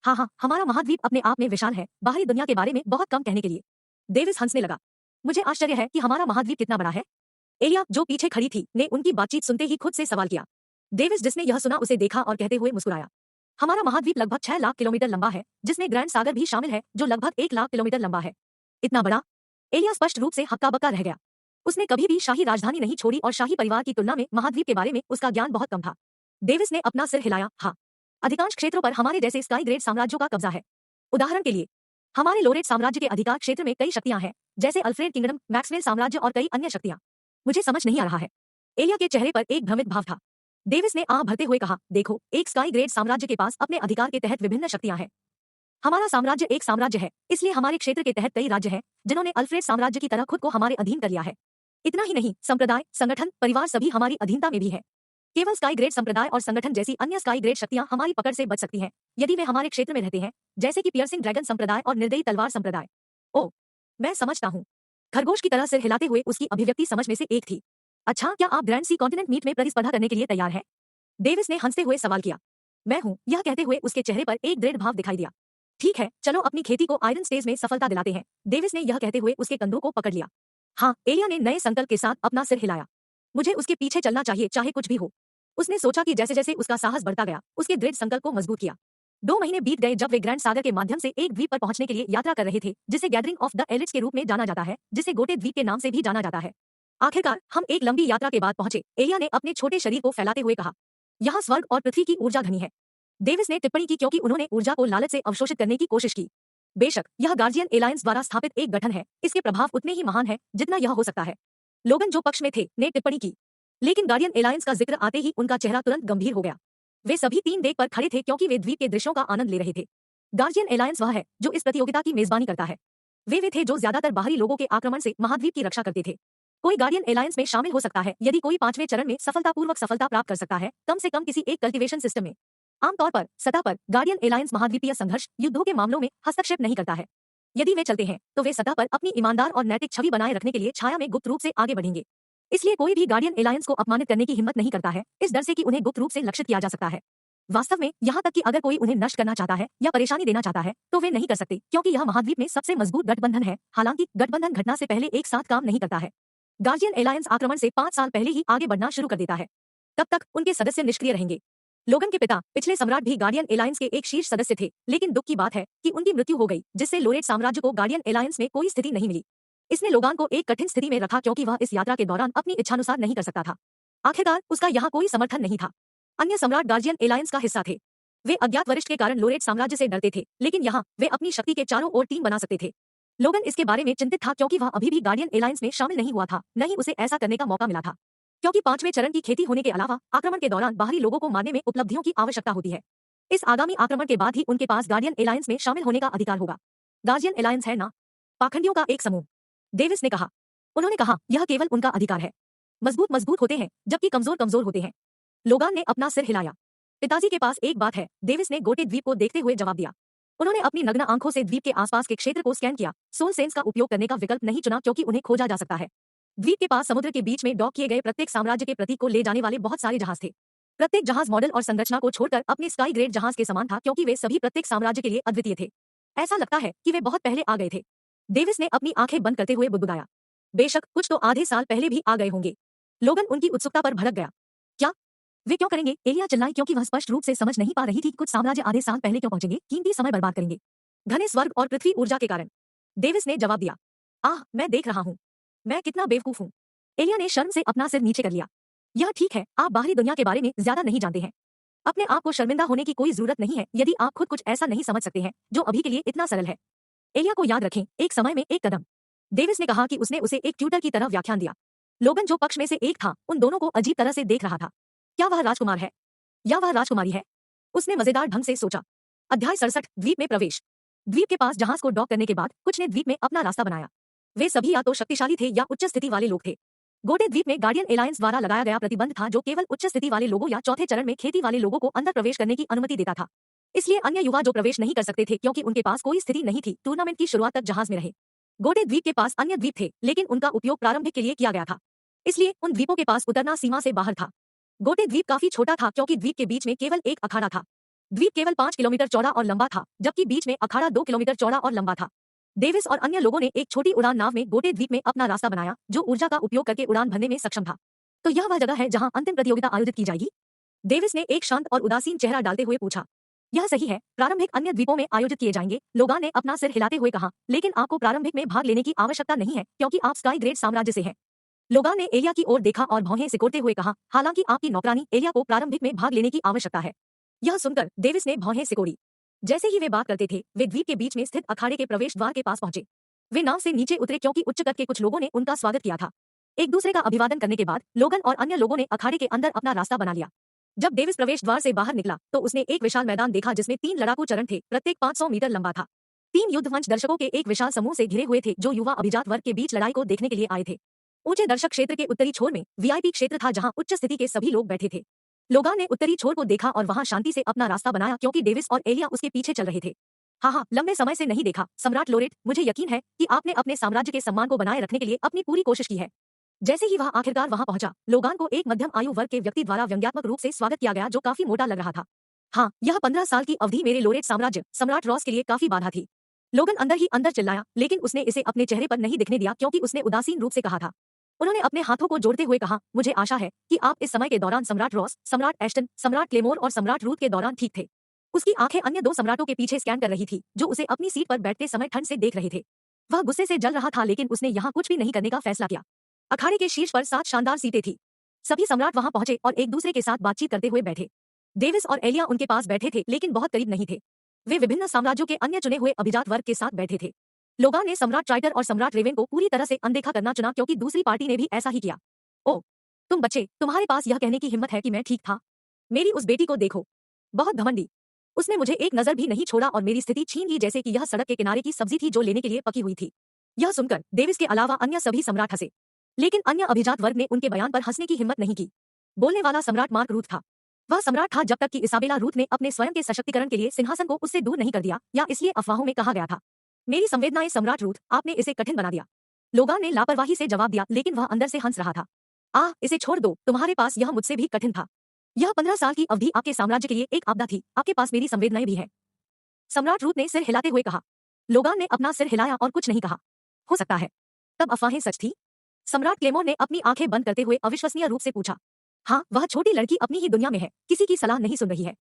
S1: हाँ, हमारा महाद्वीप अपने आप में विशाल है, बाहरी दुनिया के बारे में बहुत कम कहने के लिए। डेविस हंसने लगा। मुझे आश्चर्य है कि हमारा महाद्वीप कितना बड़ा है। एलिया, जो पीछे खड़ी थी, ने उनकी बातचीत सुनते ही खुद से सवाल किया। डेविस, जिसने यह सुना, उसे देखा और कहते हुए मुस्कुराया। हमारा महाद्वीप लगभग 6 लाख किलोमीटर लंबा है, जिसमें ग्रैंड सागर भी शामिल है, जो लगभग 1 लाख किलोमीटर लंबा है। इतना बड़ा? एलिया स्पष्ट रूप से हक्का बक्का रह गया। उसने कभी भी शाही राजधानी नहीं छोड़ी और शाही परिवार की तुलना में महाद्वीप के बारे में उसका ज्ञान बहुत कम था। डेविस ने अपना सिर हिलाया। हाँ, अधिकांश क्षेत्रों पर हमारे जैसे स्काई ग्रेड साम्राज्यों का कब्जा है। उदाहरण के लिए, हमारे लोरेट साम्राज्य के अधिकार क्षेत्र में कई शक्तियां हैं, जैसे अल्फ्रेड किंगडम, मैक्सवेल साम्राज्य और कई अन्य शक्तियां। मुझे समझ नहीं आ रहा है। एलिया के चेहरे पर एक भ्रमित भाव था। डेविस ने आह भरते हुए कहा, देखो, एक स्काई ग्रेड साम्राज्य के पास अपने अधिकार के तहत विभिन्न शक्तियां हैं। हमारा साम्राज्य एक साम्राज्य है, इसलिए हमारे क्षेत्र के तहत कई राज्य हैं जिन्होंने अल्फ्रेड साम्राज्य की तरह खुद को हमारे अधीन कर लिया है। इतना ही नहीं, संप्रदाय, संगठन, परिवार सभी हमारी अधीनता में भी है। केवल स्काई ग्रेड संप्रदाय और संगठन जैसी अन्य स्काई ग्रेड शक्तियां हमारी पकड़ से बच सकती हैं यदि वे हमारे क्षेत्र में रहते हैं, जैसे कि पियर्सिंग ड्रैगन संप्रदाय और निर्दयी तलवार संप्रदाय। ओह, मैं समझता हूँ। खरगोश की तरह सिर हिलाते हुए उसकी अभिव्यक्ति समझ में से एक थी। अच्छा, क्या आप ग्रैंड सी कॉन्टिनेंट मीट में प्रतिस्पर्धा करने के लिए तैयार हैं? डेविस ने हंसते हुए सवाल किया। मैं हूँ, यह कहते हुए उसके चेहरे पर एक दृढ़ भाव दिखाई दिया। ठीक है, चलो अपनी खेती को आयरन स्टेज में सफलता दिलाते हैं। डेविस ने यह कहते हुए उसके कंधों को पकड़ लिया। हाँ, एलिया ने नए संकल्प के साथ अपना सिर हिलाया। मुझे उसके पीछे चलना चाहिए, चाहे कुछ भी हो। उसने सोचा कि जैसे जैसे उसका साहस बढ़ता गया, उसके दृढ़ संकल्प को मजबूत किया। 2 महीने बीत गए जब वे ग्रैंड सागर के माध्यम से एक द्वीप पर पहुंचने के लिए यात्रा कर रहे थे, जिसे गैदरिंग ऑफ द एलिट्स के रूप में जाना जाता है, जिसे गोटे द्वीप के नाम से भी जाना जाता है। आखिरकार हम एक लंबी यात्रा के बाद पहुंचे। एलिया ने अपने छोटे शरीर को फैलाते हुए कहा, यहाँ स्वर्ग और पृथ्वी की ऊर्जा घनी है। डेविस ने टिप्पणी की, क्योंकि उन्होंने ऊर्जा को लालच से अवशोषित करने की कोशिश की। बेशक यह गार्जियन एलायंस द्वारा स्थापित एक गठन है, इसके प्रभाव उतने ही महान है जितना यह हो सकता है। लोगन, जो पक्ष में थे, ने टिप्पणी की। लेकिन गार्डियन एलायंस का जिक्र आते ही उनका चेहरा तुरंत गंभीर हो गया। वे सभी 3 डेक पर खड़े थे, क्योंकि वे द्वीप के दृश्यों का आनंद ले रहे थे। गार्जियन एलायंस वह है जो इस प्रतियोगिता की मेजबानी करता है। वे थे जो ज्यादातर बाहरी लोगों के आक्रमण से महाद्वीप की रक्षा करते थे। कोई गार्डियन एलायंस में शामिल हो सकता है यदि कोई 5वें चरण में सफलतापूर्वक सफलता प्राप्त कर सकता है, कम से कम किसी एक कल्टीवेशन सिस्टम में। आमतौर पर सतह पर गार्डियन एलायंस महाद्वीपीय संघर्ष, युद्धों के मामलों में हस्तक्षेप नहीं करता है। यदि वे चलते हैं तो वे सतह पर अपनी ईमानदार और नैतिक छवि बनाए रखने के लिए छाया में गुप्त रूप से आगे बढ़ेंगे। इसलिए कोई भी गार्डियन एलायंस को अपमानित करने की हिम्मत नहीं करता है, इस डर से कि उन्हें गुप्त रूप से लक्षित किया जा सकता है। वास्तव में यहाँ तक कि अगर कोई उन्हें नष्ट करना चाहता है या परेशानी देना चाहता है तो वे नहीं कर सकते, क्योंकि यह महाद्वीप में सबसे मजबूत गठबंधन है। हालांकि गठबंधन घटना से पहले एक साथ काम नहीं करता है। गार्जियन एलायंस आक्रमण से 5 साल पहले ही आगे बढ़ना शुरू कर देता है। तब तक उनके सदस्य निष्क्रिय रहेंगे। लोगन के पिता, पिछले सम्राट, भी गार्डियन एलायंस के एक शीर्ष सदस्य थे, लेकिन दुख की बात है कि उनकी मृत्यु हो गई, जिससे लोरेट साम्राज्य को गार्डियन एलायंस में कोई स्थिति नहीं मिली। इसने लोगान को एक कठिन स्थिति में रखा, क्योंकि वह इस यात्रा के दौरान अपनी इच्छानुसार नहीं कर सकता था। आखिरकार उसका यहाँ कोई समर्थन नहीं था। अन्य सम्राट गार्जियन एलायंस का हिस्सा थे। वे अज्ञात वरिष्ठ के कारण लोरेट साम्राज्य से डरते थे, लेकिन यहाँ वे अपनी शक्ति के चारों ओर टीम बना सकते थे। लोगन इसके बारे में चिंतित था, क्योंकि वह अभी भी गार्डियन एलायंस में शामिल नहीं हुआ था, न ही उसे ऐसा करने का मौका मिला था, क्योंकि 5वें चरण की खेती होने के अलावा आक्रमण के दौरान बाहरी लोगों को मारने में उपलब्धियों की आवश्यकता होती है। इस आगामी आक्रमण के बाद ही उनके पास गार्डियन एलायंस में शामिल होने का अधिकार होगा। गार्जियन एलायंस है ना, पाखंडियों का एक समूह, डेविस ने कहा। उन्होंने कहा, यह केवल उनका अधिकार है। मजबूत मजबूत होते हैं, जबकि कमजोर कमजोर होते हैं। लोगान ने अपना सिर हिलाया। पिताजी के पास एक बात है, डेविस ने गोटे द्वीप को देखते हुए जवाब दिया। उन्होंने अपनी नग्न आंखों से द्वीप के आसपास के क्षेत्र को स्कैन किया। सोल सेंस का उपयोग करने का विकल्प नहीं चुना, क्योंकि उन्हें खोजा जा सकता है। द्वीप के पास समुद्र के बीच में डॉक किए गए प्रत्येक साम्राज्य के प्रतीक को ले जाने वाले बहुत सारे जहाज थे। प्रत्येक जहाज मॉडल और संरचना को छोड़कर अपने स्काई ग्रेड जहाज के समान था, क्योंकि वे सभी प्रत्येक साम्राज्य के लिए अद्वितीय थे। ऐसा लगता है कि वे बहुत पहले आ गए थे। डेविस ने अपनी आंखें बंद करते हुए बुदबुदाया। बेशक कुछ तो आधे साल पहले भी आ गए होंगे। लोगन उनकी उत्सुकता पर भड़क गया। क्या वे क्यों करेंगे? एलिया चिल्लाई क्योंकि वह स्पष्ट रूप से समझ नहीं पा रही थी कि कुछ साम्राज्य आधे साल पहले क्यों पहुंचेंगे, कीमती समय बर्बाद करेंगे। घने स्वर्ग और पृथ्वी ऊर्जा के कारण। डेविस ने जवाब दिया। आह, मैं देख रहा हूँ। मैं कितना बेवकूफ हूँ। एलिया ने शर्म से अपना सिर नीचे कर लिया। यह ठीक है, आप बाहरी दुनिया के बारे में ज्यादा नहीं जानते हैं। अपने आप को शर्मिंदा होने की कोई जरूरत नहीं है यदि आप खुद कुछ ऐसा नहीं समझ सकते हैं जो अभी के लिए इतना सरल है। एलिया को याद रखें, एक समय में एक कदम। डेविस ने कहा कि उसने उसे एक ट्यूटर की तरह व्याख्यान दिया। लोगन जो पक्ष में से एक था, उन दोनों को अजीब तरह से देख रहा था। क्या वह राजकुमार है या वह राजकुमारी है? उसने मजेदार ढंग से सोचा। अध्याय 67, द्वीप में प्रवेश। द्वीप के पास जहाज को डॉक करने के बाद कुछ ने द्वीप में अपना रास्ता बनाया। वे सभी या तो शक्तिशाली थे या उच्च स्थिति वाले लोग थे। गोटे द्वीप में गार्डियन एलायंस द्वारा लगाया गया प्रतिबंध था जो केवल उच्च स्थिति वाले लोगों या चौथे चरण में खेती वाले लोगों को अंदर प्रवेश करने की अनुमति देता था। इसलिए अन्य युवा जो प्रवेश नहीं कर सकते थे क्योंकि उनके पास कोई स्थिति नहीं थी, टूर्नामेंट की शुरुआत तक जहाज में रहे। गोटे द्वीप के पास अन्य द्वीप थे, लेकिन उनका उपयोग प्रारंभिक के लिए किया गया था, इसलिए उन द्वीपों के पास उतरना सीमा से बाहर था। गोटे द्वीप काफी छोटा था क्योंकि द्वीप के बीच में केवल एक अखाड़ा था। द्वीप केवल 5 किलोमीटर चौड़ा और लंबा था, जबकि बीच में अखाड़ा 2 किलोमीटर चौड़ा और लंबा था। डेविस और अन्य लोगों ने एक छोटी उड़ान नाव में गोटे द्वीप में अपना रास्ता बनाया जो ऊर्जा का उपयोग करके उड़ान भरने में सक्षम था। तो यह वह जगह है जहां अंतिम प्रतियोगिता आयोजित की जाएगी? डेविस ने एक शांत और उदासीन चेहरा डालते हुए पूछा। यह सही है, प्रारंभिक अन्य द्वीपों में आयोजित किए जाएंगे, लोगान ने अपना सिर हिलाते हुए कहा, लेकिन आपको प्रारंभिक में भाग लेने की आवश्यकता नहीं है क्योंकि आप स्काई ग्रेड साम्राज्य से हैं। लोगान ने एलिया की ओर देखा और भौहें सिकोड़ते हुए कहा, हालांकि आपकी नौकरानी एलिया को प्रारंभिक में भाग लेने की आवश्यकता है। यह सुनकर डेविस ने भौहें सिकोड़ी। जैसे ही वे बात करते थे, वे द्वीप के बीच में स्थित अखाड़े के प्रवेश द्वार के पास पहुंचे। वे नाव से नीचे उतरे क्योंकि उच्च कद के कुछ लोगों ने उनका स्वागत किया था। एक दूसरे का अभिवादन करने के बाद लोगन और अन्य लोगों ने अखाड़े के अंदर अपना रास्ता बना लिया। जब डेविस प्रवेश द्वार से बाहर निकला तो उसने एक विशाल मैदान देखा जिसमें 3 लड़ाकू चरण थे, प्रत्येक 500 मीटर लंबा था। 3 युद्ध मंच दर्शकों के एक विशाल समूह से घिरे हुए थे जो युवा अभिजात वर्ग के बीच लड़ाई को देखने के लिए आए थे। ऊंचे दर्शक क्षेत्र के उत्तरी छोर में वीआईपी क्षेत्र था जहां उच्च स्थिति के सभी लोग बैठे थे। लोगान ने उत्तरी छोर को देखा और वहां शांति से अपना रास्ता बनाया क्योंकि डेविस और एलिया उसके पीछे चल रहे थे। हाँ, लंबे समय से नहीं देखा सम्राट लोरेट, मुझे यकीन है कि आपने अपने साम्राज्य के सम्मान को बनाए रखने के लिए अपनी पूरी कोशिश की है। जैसे ही वह आखिरकार वहां पहुंचा, लोगान को एक मध्यम आयु वर्ग के व्यक्ति द्वारा व्यंग्यात्मक रूप से स्वागत किया गया जो काफी मोटा लग रहा था। हाँ, यह 15 साल की अवधि मेरे लोरेट साम्राज्य सम्राट रॉस के लिए काफी बाधा थी। लोगन अंदर ही अंदर चिल्लाया, लेकिन उसने इसे अपने चेहरे पर नहीं दिखने दिया क्योंकि उसने उदासीन रूप से कहा था। उन्होंने अपने हाथों को जोड़ते हुए कहा, मुझे आशा है कि आप इस समय के दौरान सम्राट रॉस, सम्राट एस्टन, सम्राट क्लेमोर और सम्राट रूथ के दौरान ठीक थे। उसकी आंखें अन्य 2 सम्राटों के पीछे स्कैन कर रही थी जो उसे अपनी सीट पर बैठते समय ठंड से देख रहे थे। वह गुस्से से जल रहा था लेकिन उसने यहाँ कुछ भी नहीं करने का फैसला किया। अखाड़े के शीर्ष पर 7 शानदार सीटें थी। सभी सम्राट वहां पहुंचे और एक दूसरे के साथ बातचीत करते हुए बैठे। डेविस और एलिया उनके पास बैठे थे लेकिन बहुत करीब नहीं थे। वे विभिन्न साम्राज्यों के अन्य चुने हुए अभिजात वर्ग के साथ बैठे थे। लोगान ने सम्राट ट्राइटर और सम्राट रेवेन को पूरी तरह से अनदेखा करना चुना क्योंकि दूसरी पार्टी ने भी ऐसा ही किया। ओह, तुम बच्चे, तुम्हारे पास यह कहने की हिम्मत है कि मैं ठीक था? मेरी उस बेटी को देखो, बहुत घमंडी। उसने मुझे एक नजर भी नहीं छोड़ा और मेरी स्थिति छीन ली जैसे कि यह सड़क के किनारे की सब्जी थी जो लेने के लिए पकी हुई थी। यह सुनकर डेविस के अलावा अन्य सभी सम्राट हंसे, लेकिन अन्य अभिजात वर्ग ने उनके बयान पर हंसने की हिम्मत नहीं की। बोलने वाला सम्राट मार्क रूथ था। वह सम्राट था जब तक कि इसाबेला रूथ ने अपने स्वयं के सशक्तिकरण के लिए सिंहासन को उससे दूर नहीं कर दिया, या इसलिए अफवाहों में कहा गया था। मेरी संवेदनाएं सम्राट रूथ, आपने इसे कठिन बना दिया। लोगान ने लापरवाही से जवाब दिया, लेकिन वह अंदर से हंस रहा था। आह, इसे छोड़ दो, तुम्हारे पास यह मुझसे भी कठिन था। यह 15 साल की अवधि आपके साम्राज्य के लिए एक आपदा थी, आपके पास मेरी संवेदनाएं भी है। सम्राट रूथ ने सिर हिलाते हुए कहा। लोगान ने अपना सिर हिलाया और कुछ नहीं कहा। हो सकता है तब अफवाहें सच थी? सम्राट क्लेमोर ने अपनी आंखें बंद करते हुए अविश्वसनीय रूप से पूछा। हाँ, वह छोटी लड़की अपनी ही दुनिया में है, किसी की सलाह नहीं सुन रही है।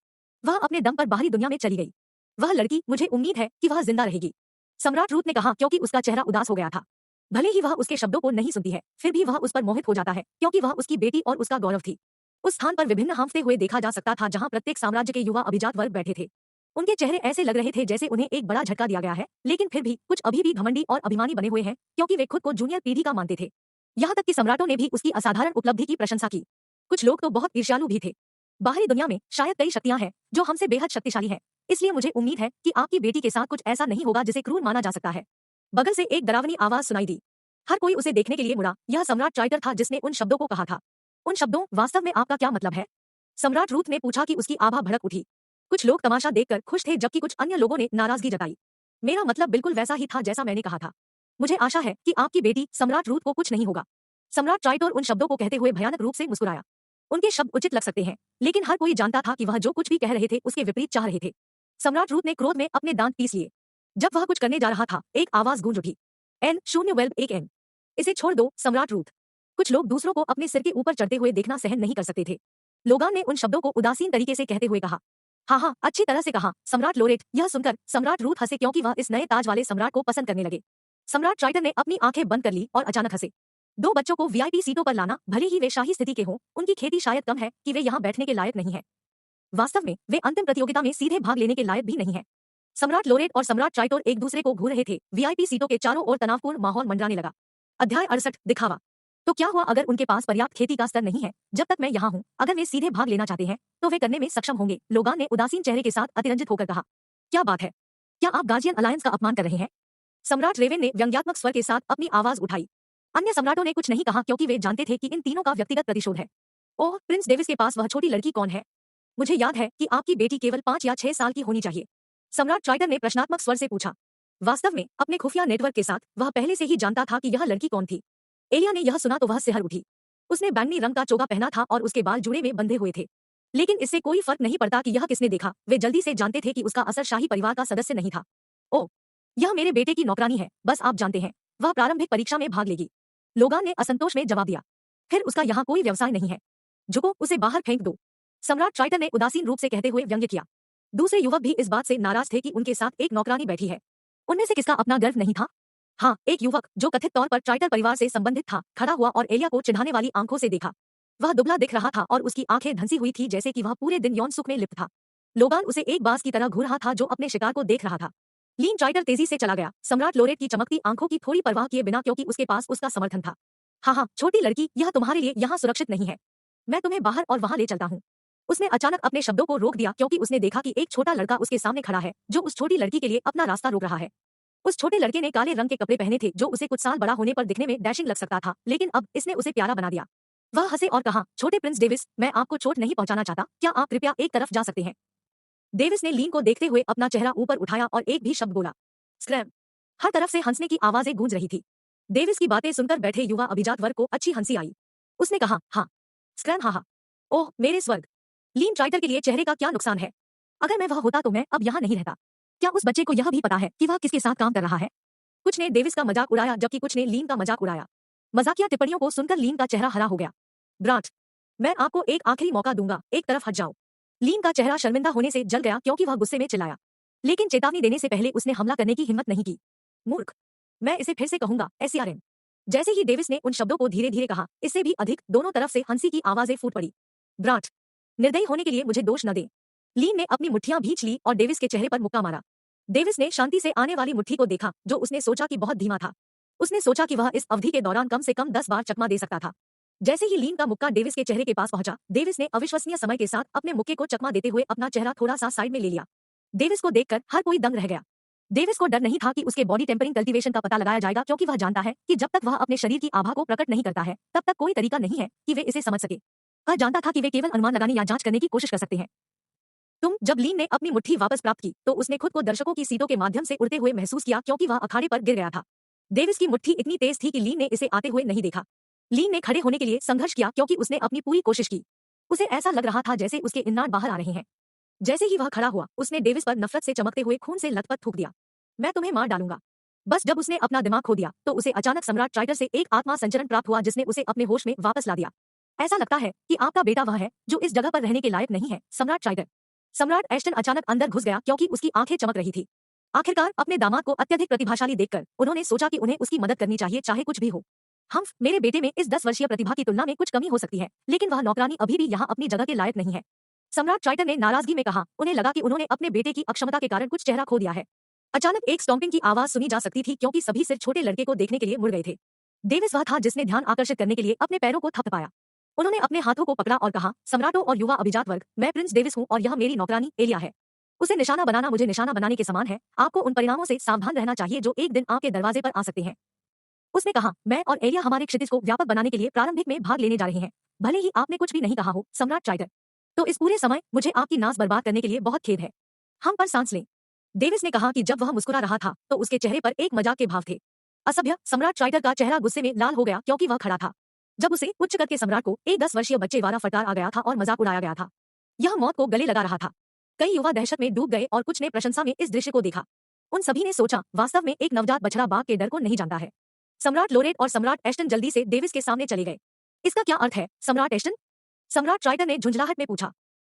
S1: वह अपने दम पर बाहरी दुनिया में चली गई। वह लड़की, मुझे उम्मीद है कि वह जिंदा रहेगी, सम्राट रूथ ने कहा क्योंकि उसका चेहरा उदास हो गया था। भले ही वह उसके शब्दों को नहीं सुनती है, फिर भी वह उस पर मोहित हो जाता है क्योंकि वह उसकी बेटी और उसका गौरव थी। उस स्थान पर विभिन्न हांफते हुए देखा जा सकता था जहां प्रत्येक साम्राज्य के युवा अभिजात वर्ग बैठे थे। उनके चेहरे ऐसे लग रहे थे जैसे उन्हें एक बड़ा झटका दिया गया है, लेकिन फिर भी कुछ अभी भी घमंडी और अभिमानी बने हुए हैं क्योंकि वे खुद को जूनियर पीढ़ी का मानते थे। यहाँ तक कि सम्राटों ने भी उसकी असाधारण उपलब्धि की प्रशंसा की। कुछ लोग तो बहुत ईर्ष्यालु भी थे। बाहरी दुनिया में शायद कई शक्तियां हैं जो हमसे बेहद शक्तिशाली हैं, इसलिए मुझे उम्मीद है कि आपकी बेटी के साथ कुछ ऐसा नहीं होगा जिसे क्रूर माना जा सकता है। बगल से एक डरावनी आवाज सुनाई दी। हर कोई उसे देखने के लिए मुड़ा। यह सम्राट ट्राइटर था जिसने उन शब्दों को कहा था। उन शब्दों, वास्तव में आपका क्या मतलब है? सम्राट रूथ ने पूछा कि उसकी आभा भड़क उठी। कुछ लोग तमाशा देखकर खुश थे जबकि कुछ अन्य लोगों ने नाराजगी जताई। मेरा मतलब बिल्कुल वैसा ही था जैसा मैंने कहा था। मुझे आशा है कि आपकी बेटी सम्राट रूथ को कुछ नहीं होगा। सम्राट ट्राइटर उन शब्दों को कहते हुए भयानक रूप से मुस्कुराया। उनके शब्द उचित लग सकते हैं, लेकिन हर कोई जानता था कि वह जो कुछ भी कह रहे थे उसके विपरीत चाह रहे थे। सम्राट रूथ ने क्रोध में अपने दांत पीस लिए। जब वह कुछ करने जा रहा था, एक आवाज गूंज उठी। N0 इसे छोड़ दो सम्राट रूथ। कुछ लोग दूसरों को अपने सिर के ऊपर चढ़ते हुए देखना सहन नहीं कर सकते थे। लोगान ने उन शब्दों को उदासीन तरीके से कहते हुए कहा। हाँ हाँ, अच्छी तरह से कहा सम्राट लोरेट। यह सुनकर सम्राट रूथ हंसे क्योंकि वह इस नए ताज वाले सम्राट को पसंद करने लगे। सम्राट ट्राइटन ने अपनी आंखें बंद कर ली और अचानक हंसे। दो बच्चों को वीआईपी सीटों पर लाना, भले ही वे शाही स्थिति के हों, उनकी खेती शायद कम है कि वे यहाँ बैठने के लायक नहीं है। वास्तव में वे अंतिम प्रतियोगिता में सीधे भाग लेने के लायक भी नहीं है। सम्राट लोरेट और सम्राट ट्राइटोर एक दूसरे को घूर रहे थे। वीआईपी सीटों के चारों ओर तनावपूर्ण माहौल मंडराने लगा। अध्याय 68 दिखावा। तो क्या हुआ अगर उनके पास पर्याप्त खेती का स्तर नहीं है? जब तक मैं यहाँ हूँ, अगर वे सीधे भाग लेना चाहते हैं तो वे करने में सक्षम होंगे। लोगान ने उदासीन चेहरे के साथ अतिरंजित होकर कहा। क्या बात है? क्या आप गार्जियन अलायंस का अपमान कर रहे हैं? सम्राट रेवेन ने व्यंग्यात्मक स्वर के साथ अपनी आवाज उठाई। अन्य सम्राटों ने कुछ नहीं कहा क्योंकि वे जानते थे कि इन तीनों का व्यक्तिगत प्रतिशोध है। ओह, प्रिंस डेविस के पास वह छोटी लड़की कौन है? मुझे याद है कि आपकी बेटी केवल 5 या 6 साल की होनी चाहिए। सम्राट ट्राइटन ने प्रश्नात्मक स्वर से पूछा। वास्तव में अपने खुफिया नेटवर्क के साथ वह पहले से ही जानता था कि यह लड़की कौन थी। एलिया ने यह सुना तो वह सिहर उठी। उसने बैंगनी रंग का चोगा पहना था और उसके बाल जुड़े में बंधे हुए थे। लेकिन इससे कोई फर्क नहीं पड़ता कि यह किसने देखा, वे जल्दी से जानते थे कि उसका असर शाही परिवार का सदस्य नहीं था। ओह, यह मेरे बेटे की नौकरानी है, बस आप जानते हैं, वह प्रारंभिक परीक्षा में भाग लेगी। लोगान ने असंतोष में जवाब दिया। फिर उसका यहाँ कोई व्यवसाय नहीं है। झुको, उसे बाहर फेंक दो। सम्राट ट्राइटन ने उदासीन रूप से कहते हुए व्यंग्य किया। दूसरे युवक भी इस बात से नाराज थे कि उनके साथ एक नौकरानी बैठी है। उनमें से किसका अपना गर्व नहीं था? हाँ, एक युवक जो कथित तौर पर ट्राइटन परिवार से संबंधित था, खड़ा हुआ और एलिया को चिढ़ाने वाली आंखों से देखा। वह दुबला दिख रहा था और उसकी आंखें धंसी हुई थी जैसे कि वह पूरे दिन यौन सुख में लिप्त था। लोगान उसे एक बाज की तरह घूर रहा था जो अपने शिकार को देख रहा था। लीन ट्राइटर तेजी से चला गया, सम्राट लोरेट की चमकती आंखों की थोड़ी परवाह किए बिना, क्योंकि उसके पास उसका समर्थन था। हाँ हाँ, छोटी लड़की, यह तुम्हारे लिए यहाँ सुरक्षित नहीं है। मैं तुम्हें बाहर और वहाँ ले चलता हूँ। उसने अचानक अपने शब्दों को रोक दिया क्योंकि उसने देखा कि एक छोटा लड़का उसके सामने खड़ा है जो उस छोटी लड़की के लिए अपना रास्ता रोक रहा है। उस छोटे लड़के ने काले रंग के कपड़े पहने थे जो उसे कुछ साल बड़ा होने पर दिखने में डैशिंग लग सकता था, लेकिन अब इसने उसे प्यारा बना दिया। वह हंसे और कहा, छोटे प्रिंस डेविस, मैं आपको चोट नहीं पहुंचाना चाहता, क्या आप कृपया एक तरफ जा सकते हैं? डेविस ने लीन को देखते हुए अपना चेहरा ऊपर उठाया और एक भी शब्द बोला। स्क्रैम। हर तरफ से हंसने की आवाजें गूंज रही थी। डेविस की बातें सुनकर बैठे युवा अभिजात वर्ग को अच्छी हंसी आई। उसने कहा, हाँ स्क्रैम, हाँ हाँ। ओह मेरे स्वर्ग। लीन ट्राइटर के लिए चेहरे का क्या नुकसान है? अगर मैं वह होता तो मैं अब यहाँ नहीं रहता। क्या उस बच्चे को यह भी पता है कि वह किसके साथ काम कर रहा है? कुछ ने डेविस का मजाक उड़ाया जबकि कुछ ने लीन का मजाक उड़ाया। मजाकिया टिप्पणियों को सुनकर लीन का चेहरा हरा हो गया। ब्राट, मैं आपको एक आखिरी मौका दूंगा, एक तरफ हट जाओ। लीन का चेहरा शर्मिंदा होने से जल गया क्योंकि वह गुस्से में चिल्लाया, लेकिन चेतावनी देने से पहले उसने हमला करने की हिम्मत नहीं की। मूर्ख, मैं इसे फिर से कहूंगा, एसआरएम। जैसे ही डेविस ने उन शब्दों को धीरे धीरे कहा, इससे भी अधिक दोनों तरफ से हंसी की आवाजें फूट पड़ी। ब्राट, निर्दयी होने के लिए मुझे दोष न दे। लीन ने अपनी मुट्ठियां भींच ली और डेविस के चेहरे पर मुक्का मारा। डेविस ने शांति से आने वाली मुट्ठी को देखा जो उसने सोचा कि बहुत धीमा था। उसने सोचा कि वह इस अवधि के दौरान कम से कम 10 बार चकमा दे सकता था। जैसे ही लीन का मुक्का डेविस के चेहरे के पास पहुंचा, डेविस ने अविश्वसनीय समय के साथ अपने मुक्के को चकमा देते हुए अपना चेहरा थोड़ा सा साइड में ले लिया। डेविस को देखकर हर कोई दंग रह गया। डेविस को डर नहीं था कि उसके बॉडी टेम्परिंग कल्टीवेशन का पता लगाया जाएगा क्योंकि वह जानता है कि जब तक वह अपने शरीर की आभा को प्रकट नहीं करता है तब तक कोई तरीका नहीं है कि वे इसे समझ सके। वह जानता था कि वे केवल अनुमान लगाने या जांच करने की कोशिश कर सकते हैं। जब लीन ने अपनी मुट्ठी वापस प्राप्त की तो उसने खुद को दर्शकों की सीटों के माध्यम से उड़ते हुए महसूस किया क्योंकि वह अखाड़े पर गिर गया था। डेविस की मुट्ठी इतनी तेज थी कि लीन ने इसे आते हुए नहीं देखा। लीन ने खड़े होने के लिए संघर्ष किया क्योंकि उसने अपनी पूरी कोशिश की। उसे ऐसा लग रहा था जैसे उसके इन्नाड बाहर आ रहे हैं। जैसे ही वह खड़ा हुआ, उसने डेविस पर नफरत से चमकते हुए खून से लथपथ थूक दिया। मैं तुम्हें मार डालूंगा। बस जब उसने अपना दिमाग खो दिया तो उसे अचानक सम्राट ट्राइटर से एक आत्मा संचरण प्राप्त हुआ जिसने उसे अपने होश में वापस ला दिया। ऐसा लगता है कि आपका बेटा वह है जो इस जगह पर रहने के लायक नहीं है, सम्राट ट्राइटर। सम्राट एस्टन अचानक अंदर घुस गया क्योंकि उसकी आंखें चमक रही थी। आखिरकार अपने दामाद को अत्यधिक प्रतिभाशाली देखकर उन्होंने सोचा कि उन्हें उसकी मदद करनी चाहिए चाहे कुछ भी हो। मेरे बेटे में इस 10 वर्षीय प्रतिभा की तुलना में कुछ कमी हो सकती है, लेकिन वह नौकरानी अभी भी यहाँ अपनी जगह के लायक नहीं है। सम्राट ट्राइटर ने नाराजगी में कहा। उन्हें लगा कि उन्होंने अपने बेटे की अक्षमता के कारण कुछ चेहरा खो दिया है। अचानक एक स्टॉम्पिंग की आवाज सुनी जा सकती थी क्योंकि सभी सिर छोटे लड़के को देखने के लिए मुड़ गए थे। डेविस वह था जिसने ध्यान आकर्षित करने के लिए अपने पैरों को थपथपाया। उन्होंने अपने हाथों को पकड़ा और कहा, सम्राटों और युवा अभिजात वर्ग, मैं प्रिंस डेविस हूँ और यह मेरी नौकरानी एलिया है। उसे निशाना बनाना मुझे निशाना बनाने के समान है। आपको उन परिणामों से सावधान रहना चाहिए जो एक दिन आपके दरवाजे पर आ सकते हैं। उसने कहा, मैं और एलिया हमारे क्षितिज को व्यापक बनाने के लिए प्रारंभिक में भाग लेने जा रहे हैं, भले ही आपने कुछ भी नहीं कहा हो, सम्राट ट्राइटर। तो इस पूरे समय मुझे आपकी नाज बर्बाद करने के लिए बहुत खेद है। हम पर सांस लें। डेविस ने कहा कि जब वह मुस्कुरा रहा था तो उसके चेहरे पर एक मजाक के भाव थे। असभ्य। सम्राट ट्राइटर का चेहरा गुस्से में लाल हो गया क्योंकि वह खड़ा था जब उसे उच्च कद के सम्राट को एक 10 वर्षीय बच्चे वाला फटकार आ गया था और मजाक उड़ाया गया था। यह मौत को गले लगा रहा था। कई युवा दहशत में डूब गए और कुछ ने प्रशंसा में इस दृश्य को देखा। उन सभी ने सोचा, वास्तव में एक नवजात बछड़ा बाघ के डर को नहीं जानता है। सम्राट लोरेट और सम्राट एस्टन जल्दी से डेविस के सामने चले गए। इसका क्या अर्थ है, सम्राट एस्टन? सम्राट ट्राइटर ने झुंझलाहट में पूछा।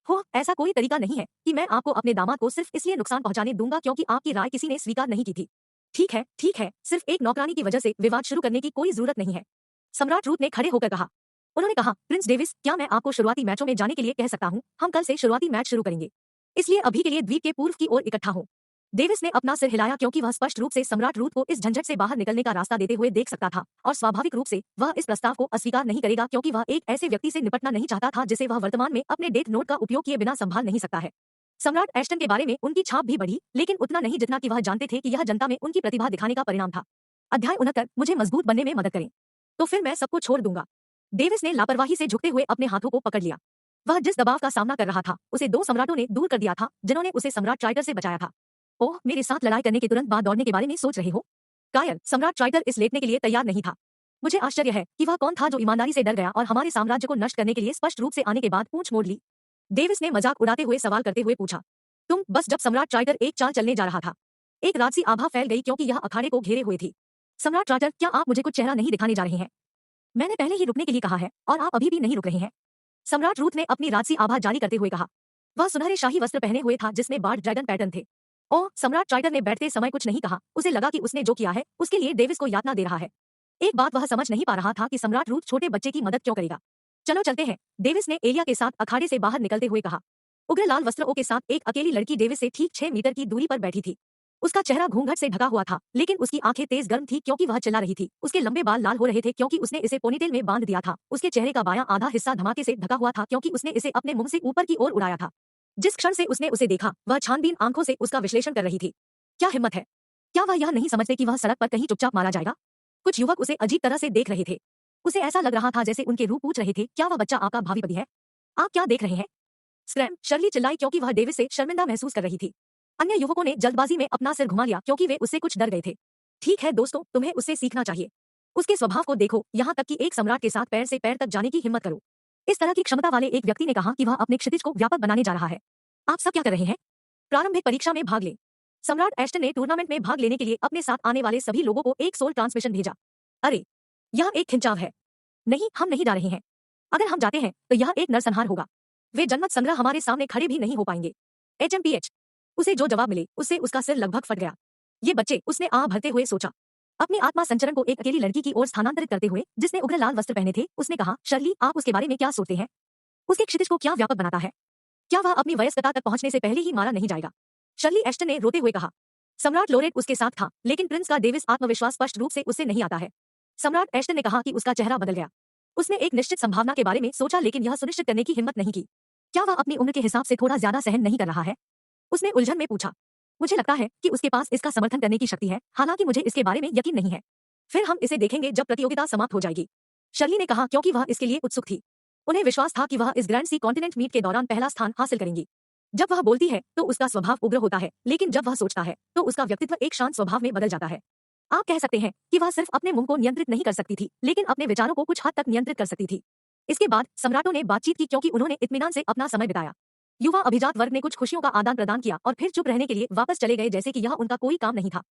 S1: हो, ऐसा कोई तरीका नहीं है कि मैं आपको अपने दामाद को सिर्फ इसलिए नुकसान पहुंचाने दूंगा क्योंकि आपकी राय किसी ने स्वीकार नहीं की थी। ठीक है, सिर्फ एक नौकरानी की वजह से विवाद शुरू करने की कोई जरूरत नहीं है। सम्राट रूथ ने खड़े होकर कहा। उन्होंने कहा, प्रिंस डेविस, क्या मैं आपको शुरुआती मैचों में जाने के लिए कह सकता हूँ? हम कल से शुरुआती मैच शुरू करेंगे, इसलिए अभी के लिए द्वीप के पूर्व की ओर इकट्ठा हो। डेविस ने अपना सिर हिलाया क्योंकि वह स्पष्ट रूप से सम्राट रूथ को इस झंझट से बाहर निकलने का रास्ता देते हुए देख सकता था, और स्वाभाविक रूप से वह इस प्रस्ताव को अस्वीकार नहीं करेगा क्योंकि वह एक ऐसे व्यक्ति से निपटना नहीं चाहता था जिसे वह वर्तमान में अपने डेथ नोट का उपयोग किए बिना संभाल नहीं सकता है। सम्राट एस्टन के बारे में उनकी छाप भी बढ़ी, लेकिन उतना नहीं जितना कि वह जानते थे कि यह जनता में उनकी प्रतिभा दिखाने का परिणाम था। अध्याय 69, मुझे मजबूत बनने में मदद करें, तो फिर मैं सबको छोड़ दूंगा। डेविस ने लापरवाही से झुकते हुए अपने हाथों को पकड़ लिया। वह जिस दबाव का सामना कर रहा था उसे दो सम्राटों ने दूर कर दिया था जिन्होंने उसे सम्राट ट्राइटर से बचाया था। ओह, मेरे साथ लड़ाई करने के तुरंत बाद दौड़ने के बारे में सोच रहे हो? कायर, सम्राट ट्राइटर इस लेटने के लिए तैयार नहीं था। मुझे आश्चर्य है कि वह कौन था जो ईमानदारी से डर गया और हमारे साम्राज्य को नष्ट करने के लिए स्पष्ट रूप से आने के बाद पूंछ मोड़ ली। डेविस ने मजाक उड़ाते हुए सवाल करते हुए पूछा। तुम बस जब सम्राट ट्राइटर एक चाल चलने जा रहा था, एक राजसी आभा फैल गई क्योंकि यह अखाड़े को घेरे हुए थी। सम्राट ट्राइटर, क्या आप मुझे कुछ चेहरा नहीं दिखाने जा रहे हैं? मैंने पहले ही रुकने के लिए कहा है और आप अभी भी नहीं रुक रहे हैं। सम्राट रूथ ने अपनी राजसी आभा जारी करते हुए कहा। वह सुनहरे शाही वस्त्र पहने हुए था जिसमें बार्ड ड्रैगन पैटर्न थे। ओह, सम्राट ट्राइटर ने बैठते समय कुछ नहीं कहा। उसे लगा कि उसने जो किया है उसके लिए डेविस को यातना दे रहा है। एक बात वह समझ नहीं पा रहा था कि सम्राट रूथ छोटे बच्चे की मदद क्यों करेगा। चलो चलते हैं, डेविस ने एलिया के साथ अखाड़े से बाहर निकलते हुए कहा। उग्र लाल वस्त्रों के साथ एक अकेली लड़की डेविस से ठीक 6 मीटर की दूरी पर बैठी थी। उसका चेहरा घूंघट से ढका हुआ था, लेकिन उसकी आंखें तेज गर्म थी क्योंकि वह चिल्ला रही थी। उसके लंबे बाल लाल हो रहे थे क्योंकि उसने इसे पोनीटेल में बांध दिया था। उसके चेहरे का बायां आधा हिस्सा धमाके से ढका हुआ था क्योंकि उसने इसे अपने मुंह से ऊपर की ओर उड़ाया था। जिस क्षण से उसने उसे देखा, वह छानबीन आंखों से उसका विश्लेषण कर रही थी। क्या हिम्मत है? क्या वह यह नहीं समझते कि वह सड़क पर कहीं चुपचाप मारा जाएगा? कुछ युवक उसे अजीब तरह से देख रहे थे। उसे ऐसा लग रहा था जैसे उनके रूह पूछ रहे थे, क्या वह बच्चा आपका भावी पति है? आप क्या देख रहे हैं? स्क्रैम, शर्ली चिल्लाई क्योंकि वह डेविस से शर्मिंदा महसूस कर रही थी। अन्य युवकों ने जल्दबाजी में अपना सिर घुमा लिया क्योंकि वे उससे कुछ डर गए थे। ठीक है दोस्तों, तुम्हें उससे सीखना चाहिए। उसके स्वभाव को देखो, यहाँ तक कि एक सम्राट के साथ पैर से पैर तक जाने की हिम्मत करो। इस तरह की क्षमता वाले एक व्यक्ति ने कहा कि वह अपने क्षितिज को व्यापक बनाने जा रहा है। आप सब क्या कर रहे हैं? प्रारंभिक परीक्षा में भाग ले। सम्राट एस्टन ने टूर्नामेंट में भाग लेने के लिए अपने साथ आने वाले सभी लोगों को एक सोल ट्रांसमिशन भेजा। अरे, यह एक खिंचाव है। नहीं, हम नहीं जा रहे हैं। अगर हम जाते हैं तो यह एक नरसंहार होगा। वे जनमत संग्रह हमारे सामने खड़े भी नहीं हो पाएंगे। HMPH। उसे जो जवाब मिले उससे उसका सिर लगभग फट गया। ये बच्चे, उसने आह भरते हुए सोचा। अपनी आत्मा संचरण को एक अकेली लड़की की ओर स्थानांतरित करते हुए जिसने उग्र लाल वस्त्र पहने थे, उसने कहा, शर्ली, आप उसके बारे में क्या सोचते हैं? उसके क्षितिज को क्या व्यापक बनाता है? क्या वह अपनी वयस्कता तक पहुंचने से पहले ही मारा नहीं जाएगा? शर्ली एस्टन ने रोते हुए कहा। सम्राट लोरेट उसके साथ था, लेकिन प्रिंस का डेविस आत्मविश्वास स्पष्ट रूप से उससे नहीं आता है। सम्राट एस्टन ने कहा कि उसका चेहरा बदल गया। उसने एक निश्चित संभावना के बारे में सोचा, लेकिन यह सुनिश्चित करने की हिम्मत नहीं की। क्या वह अपनी उम्र के हिसाब से थोड़ा ज्यादा सहन नहीं कर रहा है? उसने उलझन में पूछा। मुझे लगता है कि उसके पास इसका समर्थन करने की शक्ति है, हालांकि मुझे इसके बारे में यकीन नहीं है। फिर हम इसे देखेंगे जब प्रतियोगिता समाप्त हो जाएगी, शर्ली ने कहा क्योंकि वह इसके लिए उत्सुक थी। उन्हें विश्वास था कि वह इस ग्रैंड सी कॉन्टिनेंट मीट के दौरान पहला स्थान हासिल करेंगी। जब वह बोलती है तो उसका स्वभाव उग्र होता है, लेकिन जब वह सोचता है तो उसका व्यक्तित्व एक शांत स्वभाव में बदल जाता है। आप कह सकते हैं कि वह सिर्फ अपने मुंह को नियंत्रित नहीं कर सकती थी, लेकिन अपने विचारों को कुछ हद तक नियंत्रित कर सकती थी। इसके बाद सम्राटों ने बातचीत की क्योंकि उन्होंने इत्मीनान से अपना समय बिताया। युवा अभिजात वर्ग ने कुछ खुशियों का आदान प्रदान किया और फिर चुप रहने के लिए वापस चले गए जैसे कि यह उनका कोई काम नहीं था।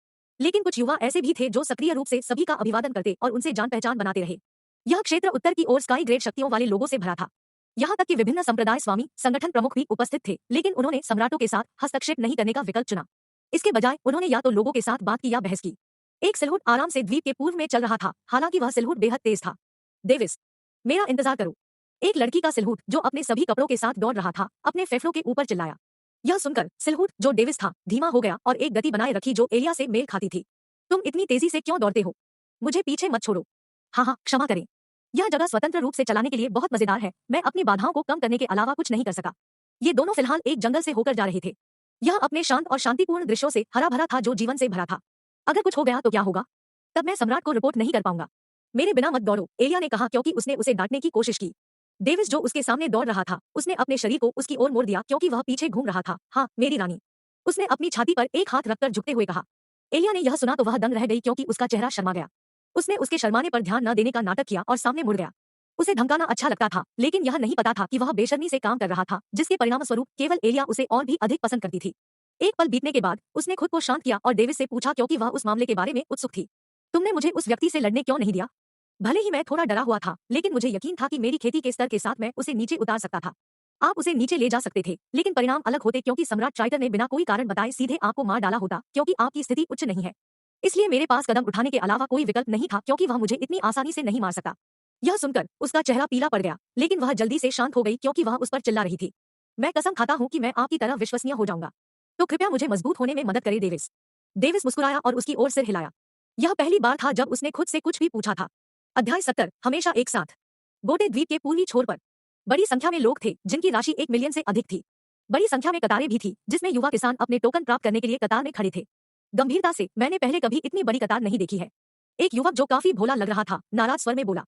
S1: लेकिन कुछ युवा ऐसे भी थे जो सक्रिय रूप से सभी का अभिवादन करते और उनसे जान पहचान बनाते रहे। यह क्षेत्र उत्तर की ओर स्काई ग्रेड शक्तियों वाले लोगों से भरा था। यहाँ तक कि विभिन्न संप्रदाय स्वामी, संगठन प्रमुख भी उपस्थित थे, लेकिन उन्होंने सम्राटों के साथ हस्तक्षेप नहीं करने का विकल्प चुना। इसके बजाय उन्होंने या तो लोगों के साथ बात की या बहस की। एक सिलहुट आराम से द्वीप के पूर्व में चल रहा था, हालांकि वह सिलहुट बेहद तेज था। डेविस, मेरा इंतजार करो। एक लड़की का सिलहुट जो अपने सभी कपड़ों के साथ दौड़ रहा था, अपने फेफड़ों के ऊपर चिल्लाया। यह सुनकर सिलहुट, जो डेविस था, धीमा हो गया और एक गति बनाए रखी जो एलिया से मेल खाती थी। तुम इतनी तेजी से क्यों दौड़ते हो? मुझे पीछे मत छोड़ो। हाँ, क्षमा करें। यह जगह स्वतंत्र रूप से चलाने के लिए बहुत मजेदार है। मैं अपनी बाधाओं को कम करने के अलावा कुछ नहीं कर सका। ये दोनों फिलहाल एक जंगल से होकर जा रहे थे। यह अपने शांत और शांतिपूर्ण दृश्यों से हरा भरा था जो जीवन से भरा था। अगर कुछ हो गया तो क्या होगा? तब मैं सम्राट को रिपोर्ट नहीं कर पाऊंगा। मेरे बिना मत दौड़ो, एलिया ने कहा क्योंकि उसने उसे डांटने की कोशिश की। डेविस, जो उसके सामने दौड़ रहा था, उसने अपने शरीर को उसकी ओर मोड़ दिया क्योंकि वह पीछे घूम रहा था। हाँ, मेरी रानी, उसने अपनी छाती पर एक हाथ रखकर झुकते हुए कहा। एलिया ने यह सुना तो वह दंग रह गई क्योंकि उसका चेहरा शर्मा गया। उसने उसके शर्माने पर ध्यान न देने का नाटक किया और सामने मुड़ गया। उसे धमकाना अच्छा लगता था, लेकिन यह नहीं पता था कि वह बेशर्मी से काम कर रहा था, जिसके परिणामस्वरूप केवल एलिया उसे और भी अधिक पसंद करती थी। एक पल बीतने के बाद उसने खुद को शांत किया और डेविस से पूछा क्योंकि वह उस मामले के बारे में उत्सुक थी। तुमने मुझे उस व्यक्ति से लड़ने क्यों नहीं दिया? भले ही मैं थोड़ा डरा हुआ था, लेकिन मुझे यकीन था कि मेरी खेती के स्तर के साथ मैं उसे नीचे उतार सकता था। आप उसे नीचे ले जा सकते थे, लेकिन परिणाम अलग होते क्योंकि सम्राट ट्राइटर ने बिना कोई कारण बताए सीधे आपको मार डाला होता क्योंकि आपकी स्थिति उच्च नहीं है। इसलिए मेरे पास कदम उठाने के अलावा कोई विकल्प नहीं था क्योंकि वह मुझे इतनी आसानी से नहीं मार सकता। यह सुनकर उसका चेहरा पीला पड़ गया, लेकिन वह जल्दी से शांत हो गई क्योंकि वह उस पर चिल्ला रही थी। मैं कसम खाता हूँ कि मैं आपकी तरह विश्वसनीय हो जाऊंगा, तो कृपया मुझे मजबूत होने में मदद करे डेविस। डेविस मुस्कुराया और उसकी ओर सिर हिलाया। यह पहली बार था जब उसने खुद से कुछ भी पूछा था। अध्याय 70 हमेशा एक साथ। गोटे द्वीप के पूर्वी छोर पर बड़ी संख्या में लोग थे जिनकी राशि 1 मिलियन से अधिक थी। बड़ी संख्या में कतारें भी थी जिसमें युवा किसान अपने टोकन प्राप्त करने के लिए कतार में खड़े थे। गंभीरता से मैंने पहले कभी इतनी बड़ी कतार नहीं देखी है। एक युवक जो काफी भोला लग रहा था नाराज स्वर में बोला।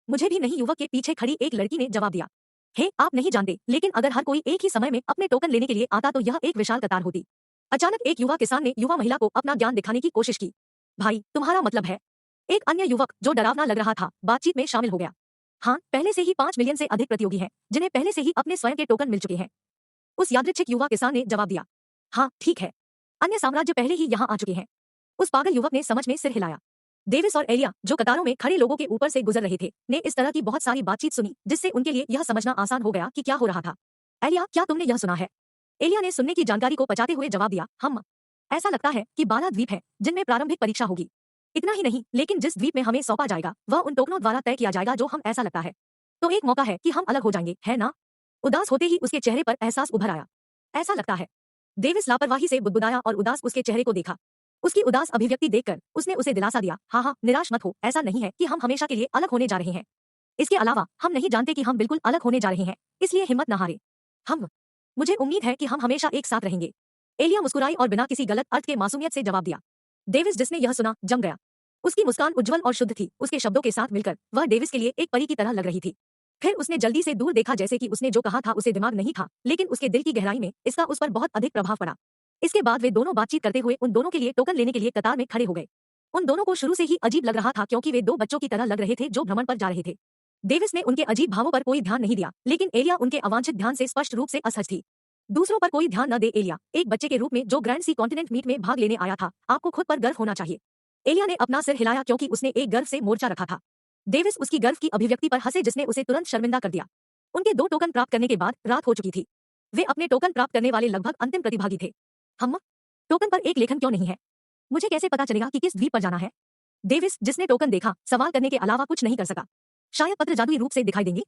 S1: मुझे भी नहीं, युवक के पीछे खड़ी एक लड़की ने जवाब दिया। हे, आप नहीं जानते, लेकिन अगर हर कोई एक ही समय में अपने टोकन लेने के लिए आता तो यह एक विशाल कतार होती। अचानक एक युवा किसान ने युवा महिला को अपना ज्ञान दिखाने की कोशिश की। भाई, तुम्हारा मतलब है? एक अन्य युवक जो डरावना लग रहा था बातचीत में शामिल हो गया। हाँ, पहले से ही 5 मिलियन से अधिक प्रतियोगी हैं जिन्हें पहले से ही अपने स्वयं के टोकन मिल चुके हैं। उस यादृच्छिक युवा किसान ने जवाब दिया। हाँ ठीक है, अन्य साम्राज्य पहले ही यहाँ आ चुके हैं। उस पागल युवक ने समझ में सिर हिलाया। डेविस और एलिया जो कतारों में खड़े लोगों के ऊपर से गुजर रहे थे ने इस तरह की बहुत सारी बातचीत सुनी जिससे उनके लिए यह समझना आसान हो गया कि क्या हो रहा था। एलिया, क्या तुमने यह सुना है? एलिया ने सुनने की जानकारी को पचाते हुए जवाब दिया। हम ऐसा लगता है कि 12 द्वीप है जिनमें प्रारंभिक परीक्षा होगी। इतना ही नहीं, लेकिन जिस द्वीप में हमें सौंपा जाएगा वह उन टोकनों द्वारा तय किया जाएगा जो हम ऐसा लगता है। तो एक मौका है कि हम अलग हो जाएंगे, है ना? उदास होते ही उसके चेहरे पर एहसास उभर आया। ऐसा लगता है। डेविस लापरवाही से बुदबुदाया और उदास उसके चेहरे को देखा। उसकी उदास अभिव्यक्ति देखकर उसने उसे दिलासा दिया। हाँ हाँ, निराश मत हो, ऐसा नहीं है कि हम हमेशा के लिए अलग होने जा रहे हैं। इसके अलावा हम नहीं जानते कि हम बिल्कुल अलग होने जा रहे हैं, इसलिए हिम्मत न हारे। हम मुझे उम्मीद है कि हम हमेशा एक साथ रहेंगे। एलिया मुस्कुराई और बिना किसी गलत अर्थ के मासूमियत से जवाब दिया। डेविस जिसने यह सुना जम गया। उसकी मुस्कान उज्जवल और शुद्ध थी। उसके शब्दों के साथ मिलकर वह डेविस के लिए एक परी की तरह लग रही थी। फिर उसने जल्दी से दूर देखा जैसे कि उसने जो कहा था उसे दिमाग नहीं था, लेकिन उसके दिल की गहराई में इसका उस पर बहुत अधिक प्रभाव पड़ा। इसके बाद वे दोनों बातचीत करते हुए उन दोनों के लिए टोकन लेने के लिए कतार में खड़े हो गए। उन दोनों को शुरू से ही अजीब लग रहा था क्योंकि वे दो बच्चों की तरह लग रहे थे जो भ्रमण पर जा रहे थे। डेविस ने उनके अजीब भावों पर कोई ध्यान नहीं दिया, लेकिन एलिया उनके अवांछित ध्यान से स्पष्ट रूप से असहज थी। दूसरों पर कोई ध्यान न दे एलिया, एक बच्चे के रूप में जो ग्रैंड सी कॉन्टिनेंट मीट में भाग लेने आया था, आपको खुद पर गर्व होना चाहिए। एलिया ने अपना सिर हिलाया क्योंकि उसने एक गर्व से मोर्चा रखा था। डेविस उसकी गर्व की अभिव्यक्ति पर हंसे जिसने उसे तुरंत शर्मिंदा कर दिया। उनके 2 टोकन प्राप्त करने के बाद रात हो चुकी थी। वे अपने टोकन प्राप्त करने वाले लगभग अंतिम प्रतिभागी थे। हम टोकन पर एक लेखन क्यों नहीं है? मुझे कैसे पता चलेगा कि किस द्वीप पर जाना है? डेविस जिसने टोकन देखा सवाल करने के अलावा कुछ नहीं कर सका। शायद पत्र जादुई रूप से दिखाई देंगे?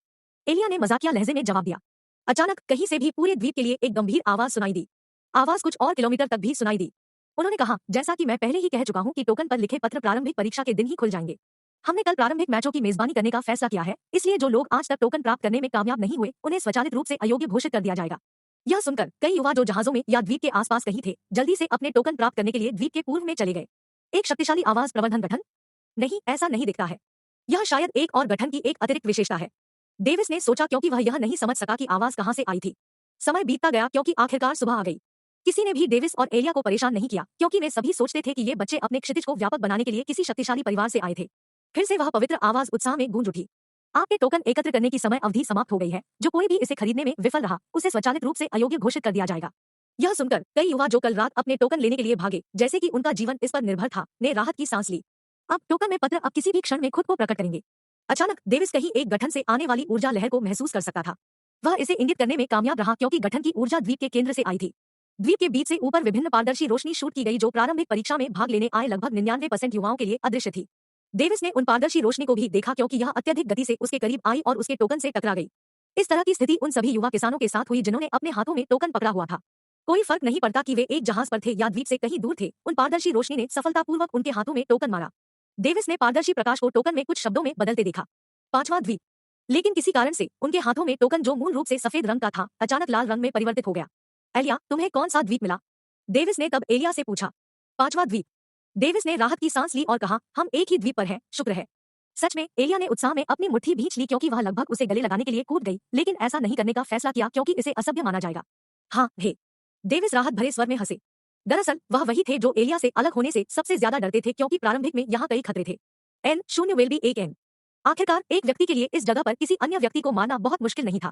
S1: एलिया ने मजाकिया लहजे में जवाब दिया। अचानक कहीं से भी पूरे द्वीप के लिए एक गंभीर आवाज सुनाई दी। आवाज कुछ और किलोमीटर तक भी सुनाई दी। उन्होंने कहा, जैसा कि मैं पहले ही कह चुका हूं कि टोकन पर लिखे पत्र प्रारंभिक परीक्षा के दिन ही खुल जाएंगे। हमने कल प्रारंभिक मैचों की मेजबानी करने का फैसला किया है, इसलिए जो लोग आज तक टोकन प्राप्त करने में कामयाब नहीं हुए उन्हें स्वचालित रूप से अयोग्य घोषित कर दिया जाएगा। यह सुनकर कई युवा जो जहाजों में या द्वीप के आसपास कहीं थे जल्दी से अपने टोकन प्राप्त करने के लिए द्वीप के पूर्व में चले गए। एक शक्तिशाली आवाज प्रबंधन गठन? नहीं, ऐसा नहीं दिखता है। यह शायद एक और गठन की एक अतिरिक्त विशेषता है। डेविस ने सोचा क्योंकि वह यह नहीं समझ सका कि आवाज कहां से आई थी। समय बीतता गया क्योंकि आखिरकार सुबह आ गई। किसी ने भी डेविस और एलिया को परेशान नहीं किया क्योंकि वे सभी सोचते थे कि ये बच्चे अपने क्षितिज को व्यापक बनाने के लिए किसी शक्तिशाली परिवार से आए थे। फिर से वह पवित्र आवाज उत्साह में गूंज उठी। आपके टोकन एकत्र करने की समय अवधि समाप्त हो गई है। जो कोई भी इसे खरीदने में विफल रहा उसे स्वचालित रूप से अयोग्य घोषित कर दिया जाएगा। यह सुनकर कई युवा जो कल रात अपने टोकन लेने के लिए भागे जैसे कि उनका जीवन इस पर निर्भर था, ने राहत की सांस ली। अब टोकन में पत्र अब किसी भी क्षण में खुद को प्रकट करेंगे। अचानक डेविस कहीं एक गठन से आने वाली ऊर्जा लहर को महसूस कर सकता था। वह इसे इंगित करने में कामयाब रहा क्योंकि गठन की ऊर्जा द्वीप के केंद्र से आई थी। द्वीप के बीच से ऊपर विभिन्न पारदर्शी रोशनी शूट की गई जो प्रारंभिक परीक्षा में भाग लेने आए लगभग 99% युवाओं के लिए अदृश्य थी। डेविस ने उन पारदर्शी रोशनी को भी देखा क्योंकि यह अत्यधिक गति से उसके करीब आई और उसके टोकन से टकरा गई। इस तरह की स्थिति उन सभी युवा किसानों के साथ हुई जिन्होंने अपने हाथों में टोकन पकड़ा हुआ था। कोई फर्क नहीं पड़ता कि वे एक जहाज पर थे या द्वीप से कहीं दूर थे, उन पारदर्शी रोशनी ने सफलतापूर्वक उनके हाथों में टोकन मारा। डेविस ने पारदर्शी प्रकाश को टोकन में कुछ शब्दों में बदलते देखा। 5वां द्वीप। लेकिन किसी कारण से उनके हाथों में टोकन जो मूल रूप से सफेद रंग का था अचानक लाल रंग में परिवर्तित हो गया। एलिया, तुम्हें कौन सा द्वीप मिला? डेविस ने तब एलिया से पूछा। 5वां द्वीप। डेविस ने राहत की सांस ली और कहा, हम एक ही द्वीप पर हैं, शुक्र है। सच में? एलिया ने उत्साह में अपनी मुट्ठी भींच ली क्योंकि वह लगभग उसे गले लगाने के लिए कूद गई, लेकिन ऐसा नहीं करने का फैसला किया क्योंकि इसे असभ्य माना जाएगा। हाँ हे। डेविस राहत भरे स्वर में हंसे। दरअसल वह वही थे जो एलिया से अलग होने से सबसे ज्यादा डरते थे क्योंकि प्रारंभिक में यहाँ कई खतरे थे। N0 will be एक N। आखिरकार एक व्यक्ति के लिए इस जगह पर किसी अन्य व्यक्ति को मारना बहुत मुश्किल नहीं था।